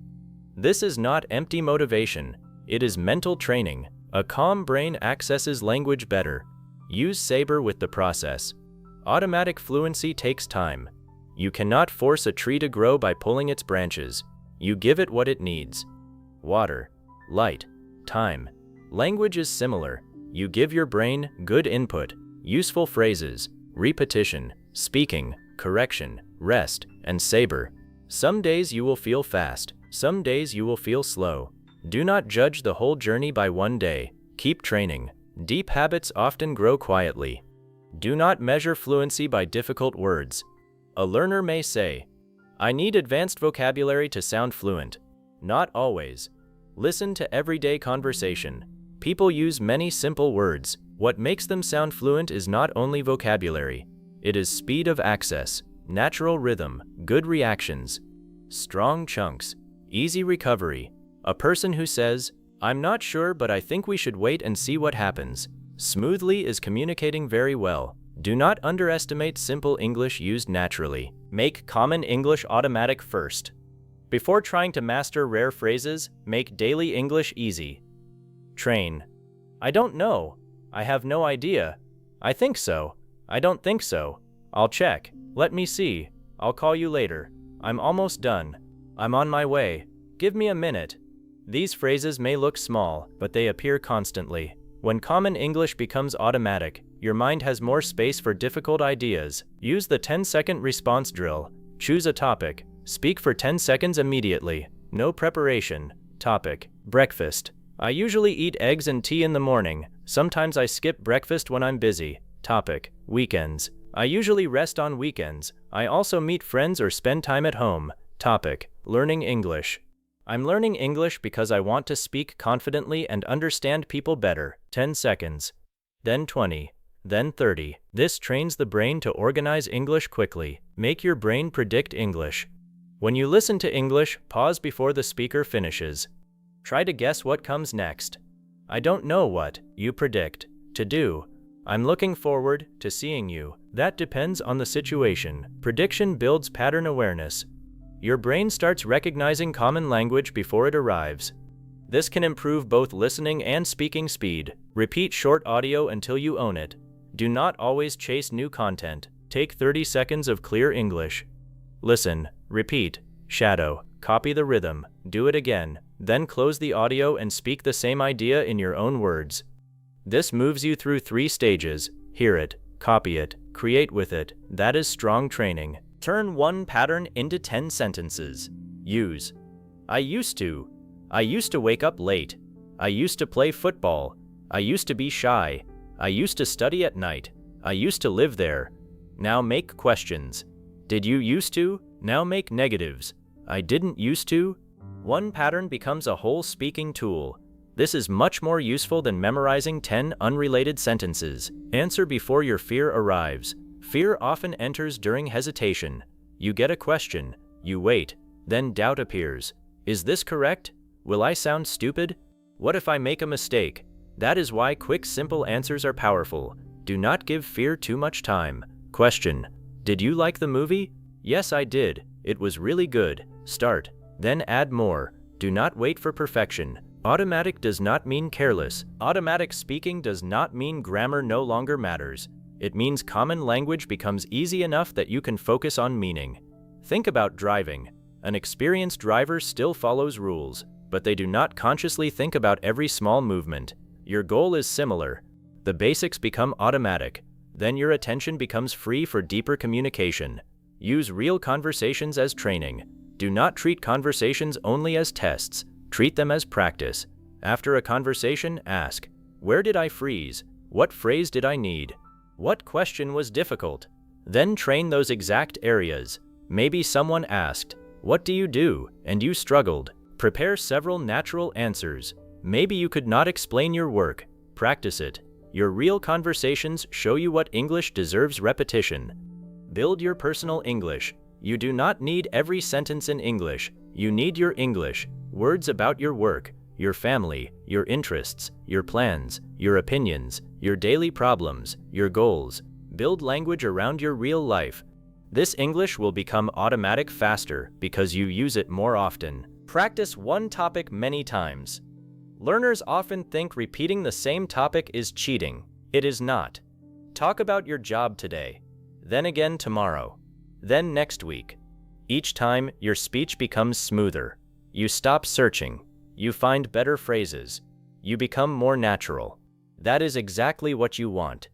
This is not empty motivation. It is mental training. A calm brain accesses language better. Use saber with the process. Automatic fluency takes time. You cannot force a tree to grow by pulling its branches. You give it what it needs. Water, light, time. Language is similar. You give your brain good input, useful phrases, repetition, speaking, correction, rest, and saber. Some days you will feel fast, some days you will feel slow. Do not judge the whole journey by one day. Keep training. Deep habits often grow quietly. Do not measure fluency by difficult words. A learner may say, "I need advanced vocabulary to sound fluent." Not always. Listen to everyday conversation. People use many simple words. What makes them sound fluent is not only vocabulary. It is speed of access, natural rhythm, good reactions, strong chunks, easy recovery. A person who says, "I'm not sure, but I think we should wait and see what happens," smoothly is communicating very well. Do not underestimate simple English used naturally. Make common English automatic first. Before trying to master rare phrases, make daily English easy. Train. I don't know. I have no idea. I think so. I don't think so. I'll check. Let me see. I'll call you later. I'm almost done. I'm on my way. Give me a minute. These phrases may look small, but they appear constantly. When common English becomes automatic, your mind has more space for difficult ideas. Use the 10-second response drill. Choose a topic. Speak for 10 seconds immediately. No preparation. Topic: breakfast. I usually eat eggs and tea in the morning. Sometimes I skip breakfast when I'm busy. Topic: weekends. I usually rest on weekends. I also meet friends or spend time at home. Topic: learning English. I'm learning English because I want to speak confidently and understand people better. 10 seconds. Then 20. Then 30. This trains the brain to organize English quickly. Make your brain predict English. When you listen to English, pause before the speaker finishes. Try to guess what comes next. I don't know what you predict to do. I'm looking forward to seeing you. That depends on the situation. Prediction builds pattern awareness. Your brain starts recognizing common language before it arrives. This can improve both listening and speaking speed. Repeat short audio until you own it. Do not always chase new content. Take 30 seconds of clear English. Listen, repeat, shadow, copy the rhythm, do it again, then close the audio and speak the same idea in your own words. This moves you through 3 stages: hear it, copy it, create with it. That is strong training. Turn one pattern into 10 sentences. Use. I used to wake up late. I used to play football. I used to be shy. I used to study at night. I used to live there. Now make questions. Did you used to? Now make negatives. I didn't used to. One pattern becomes a whole speaking tool. This is much more useful than memorizing 10 unrelated sentences. Answer before your fear arrives. Fear often enters during hesitation. You get a question, you wait, then doubt appears. Is this correct? Will I sound stupid? What if I make a mistake? That is why quick, simple answers are powerful. Do not give fear too much time. Question: did you like the movie? Yes, I did. It was really good. Start. Then add more. Do not wait for perfection. Automatic does not mean careless. Automatic speaking does not mean grammar no longer matters. It means common language becomes easy enough that you can focus on meaning. Think about driving. An experienced driver still follows rules, but they do not consciously think about every small movement. Your goal is similar. The basics become automatic. Then your attention becomes free for deeper communication. Use real conversations as training. Do not treat conversations only as tests. Treat them as practice. After a conversation, ask, where did I freeze? What phrase did I need? What question was difficult? Then train those exact areas. Maybe someone asked, what do you do? And you struggled. Prepare several natural answers. Maybe you could not explain your work. Practice it. Your real conversations show you what English deserves repetition. Build your personal English. You do not need every sentence in English. You need your English, words about your work, your family, your interests, your plans, your opinions, your daily problems, your goals. Build language around your real life. This English will become automatic faster because you use it more often. Practice one topic many times. Learners often think repeating the same topic is cheating. It is not. Talk about your job today, then again tomorrow, then next week. Each time, your speech becomes smoother. You stop searching. You find better phrases. You become more natural. That is exactly what you want.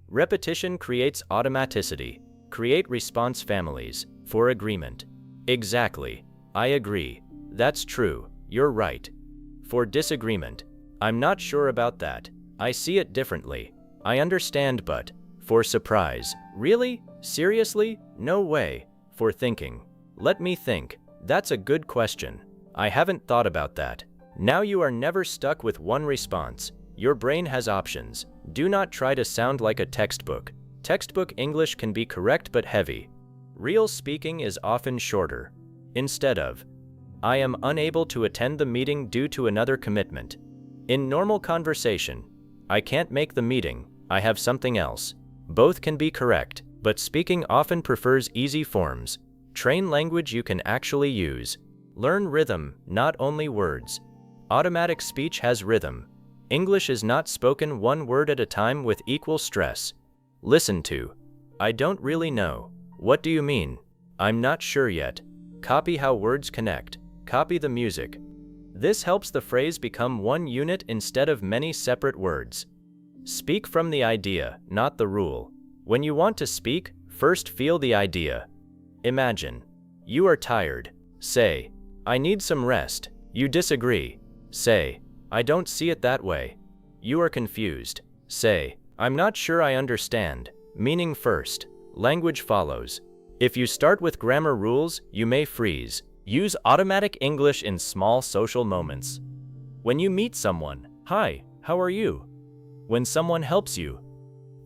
Repetition creates automaticity. Create response families for agreement. Exactly. I agree. That's true. You're right. For disagreement. I'm not sure about that. I see it differently. I understand, but. For surprise. Really? Seriously? No way. For thinking. Let me think. That's a good question. I haven't thought about that. Now you are never stuck with one response. Your brain has options. Do not try to sound like a textbook. Textbook English can be correct but heavy. Real speaking is often shorter. Instead of, I am unable to attend the meeting due to another commitment. In normal conversation, I can't make the meeting, I have something else. Both can be correct, but speaking often prefers easy forms. Train language you can actually use. Learn rhythm, not only words. Automatic speech has rhythm. English is not spoken one word at a time with equal stress. Listen to. I don't really know. What do you mean? I'm not sure yet. Copy how words connect. Copy the music. This helps the phrase become one unit instead of many separate words. Speak from the idea, not the rule. When you want to speak, first feel the idea. Imagine. You are tired. Say, I need some rest. You disagree. Say, I don't see it that way. You are confused. Say, I'm not sure I understand. Meaning first. Language follows. If you start with grammar rules, you may freeze. Use automatic English in small social moments. When you meet someone, hi, how are you? When someone helps you,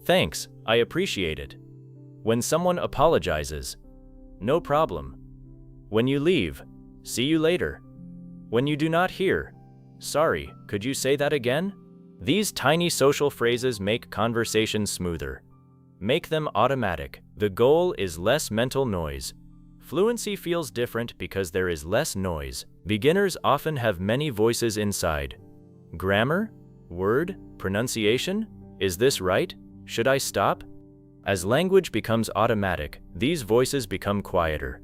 thanks, I appreciate it. When someone apologizes, no problem. When you leave, see you later. When you do not hear, sorry, could you say that again? These tiny social phrases make conversation smoother. Make them automatic. The goal is less mental noise. Fluency feels different because there is less noise. Beginners often have many voices inside. Grammar? Word? Pronunciation? Is this right? Should I stop? As language becomes automatic, these voices become quieter.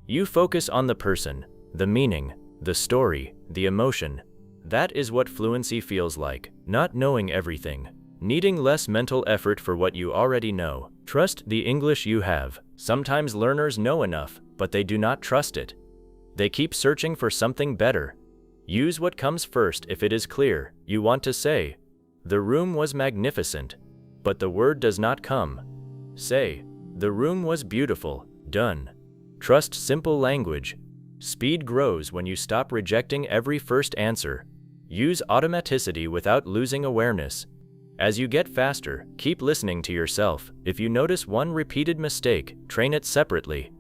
You focus on the person, the meaning, the story, the emotion. That is what fluency feels like, not knowing everything. Needing less mental effort for what you already know. Trust the English you have. Sometimes learners know enough, but they do not trust it. They keep searching for something better. Use what comes first if it is clear. You want to say, the room was magnificent, but the word does not come. Say, the room was beautiful. Done. Trust simple language. Speed grows when you stop rejecting every first answer. Use automaticity without losing awareness. As you get faster, keep listening to yourself. If you notice one repeated mistake, train it separately.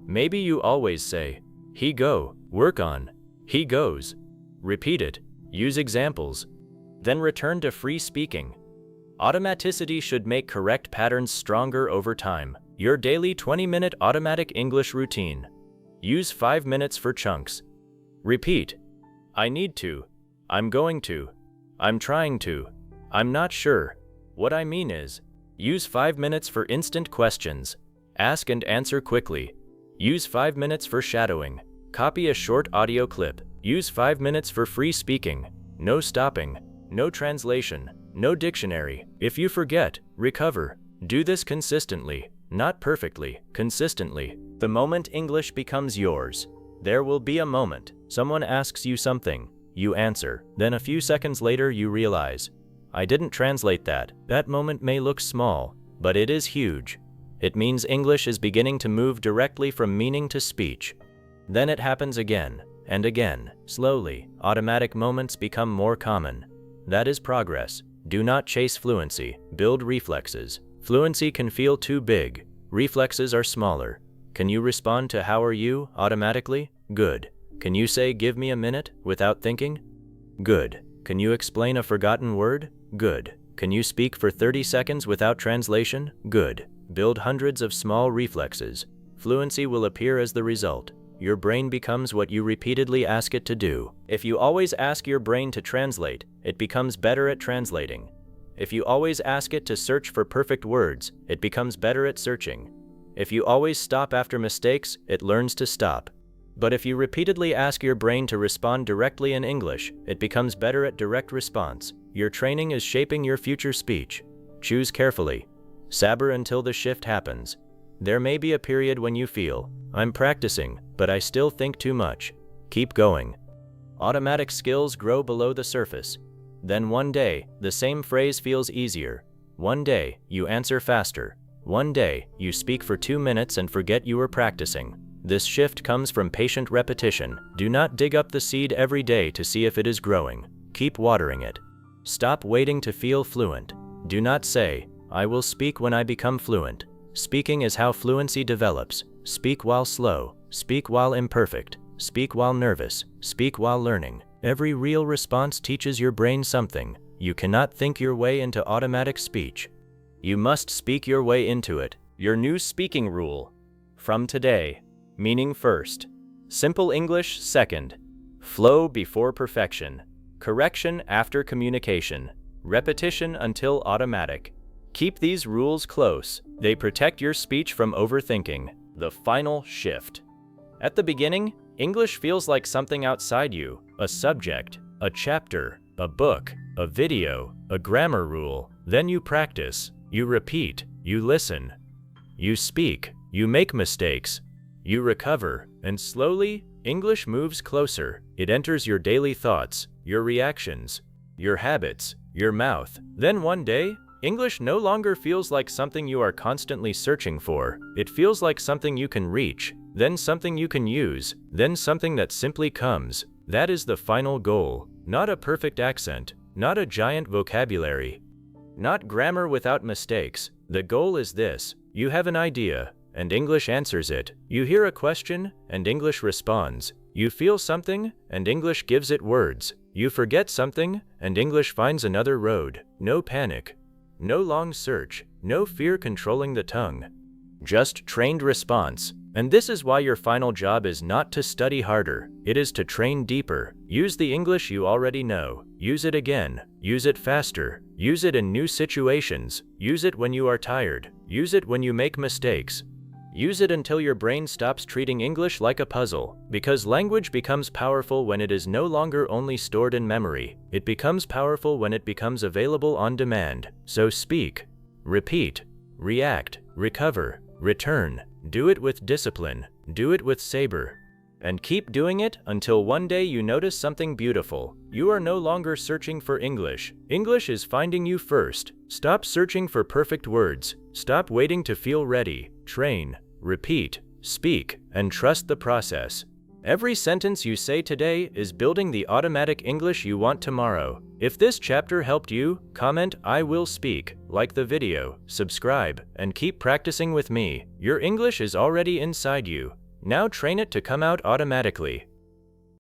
Maybe you always say, he go, work on, he goes. Repeat it, use examples. Then return to free speaking. Automaticity should make correct patterns stronger over time. Your daily 20-minute automatic English routine. Use 5 minutes for chunks. Repeat. I need to. I'm going to. I'm trying to. I'm not sure. What I mean is, use 5 minutes for instant questions. Ask and answer quickly. Use 5 minutes for shadowing. Copy a short audio clip. Use 5 minutes for free speaking. No stopping. No translation. No dictionary. If you forget, recover. Do this consistently. Not perfectly. Consistently. The moment English becomes yours. There will be a moment. Someone asks you something. You answer. Then a few seconds later you realize, I didn't translate that. That moment may look small, but it is huge. It means English is beginning to move directly from meaning to speech. Then it happens again and again. Slowly, automatic moments become more common. That is progress. Do not chase fluency. Build reflexes. Fluency can feel too big. Reflexes are smaller. Can you respond to how are you automatically? Good. Can you say give me a minute without thinking? Good. Can you explain a forgotten word? Good. Can you speak for 30 seconds without translation? Good. Build hundreds of small reflexes. Fluency will appear as the result. your brain becomes what you repeatedly ask it to do. If you always ask your brain to translate, it becomes better at translating. If you always ask it to search for perfect words, it becomes better at searching. If you always stop after mistakes, it learns to stop. But if you repeatedly ask your brain to respond directly in English, it becomes better at direct response. Your training is shaping your future speech. Choose carefully. Saber until the shift happens. There may be a period when you feel, I'm practicing, but I still think too much. Keep going. Automatic skills grow below the surface. Then one day, the same phrase feels easier. One day, you answer faster. One day, you speak for 2 minutes and forget you were practicing. This shift comes from patient repetition. Do not dig up the seed every day to see if it is growing. Keep watering it. Stop waiting to feel fluent. Do not say, I will speak when I become fluent. Speaking is how fluency develops. Speak while slow. Speak while imperfect. Speak while nervous. Speak while learning. Every real response teaches your brain something. You cannot think your way into automatic speech. You must speak your way into it. Your new speaking rule. From today. Meaning first. Simple English second. Flow before perfection. Correction after communication. Repetition until automatic. Keep these rules close. They protect your speech from overthinking. The final shift. At the beginning, English feels like something outside you, a subject, a chapter, a book, a video, a grammar rule. Then you practice, you repeat, you listen, you speak, you make mistakes, you recover, and slowly, English moves closer. It enters your daily thoughts, your reactions, your habits, your mouth. Then one day, English no longer feels like something you are constantly searching for. It feels like something you can reach, then something you can use, then something that simply comes. That is the final goal. Not a perfect accent, not a giant vocabulary, not grammar without mistakes. The goal is this: you have an idea, and English answers it. You hear a question, and English responds. You feel something, and English gives it words. You forget something, and English finds another road. No panic. No long search. No fear controlling the tongue. Just trained response. And this is why your final job is not to study harder. It is to train deeper. Use the English you already know. Use it again. Use it faster. Use it in new situations. Use it when you are tired. Use it when you make mistakes. Use it until your brain stops treating English like a puzzle, because language becomes powerful when it is no longer only stored in memory. It becomes powerful when it becomes available on demand. So speak, repeat, react, recover, return. Do it with discipline. Do it with saber. And keep doing it until one day you notice something beautiful. You are no longer searching for English. English is finding you first. Stop searching for perfect words. Stop waiting to feel ready. Train, repeat, speak, and trust the process. Every sentence you say today is building the automatic English you want tomorrow. If this chapter helped you, comment "I will speak," like the video, subscribe, and keep practicing with me. Your English is already inside you. Now train it to come out automatically.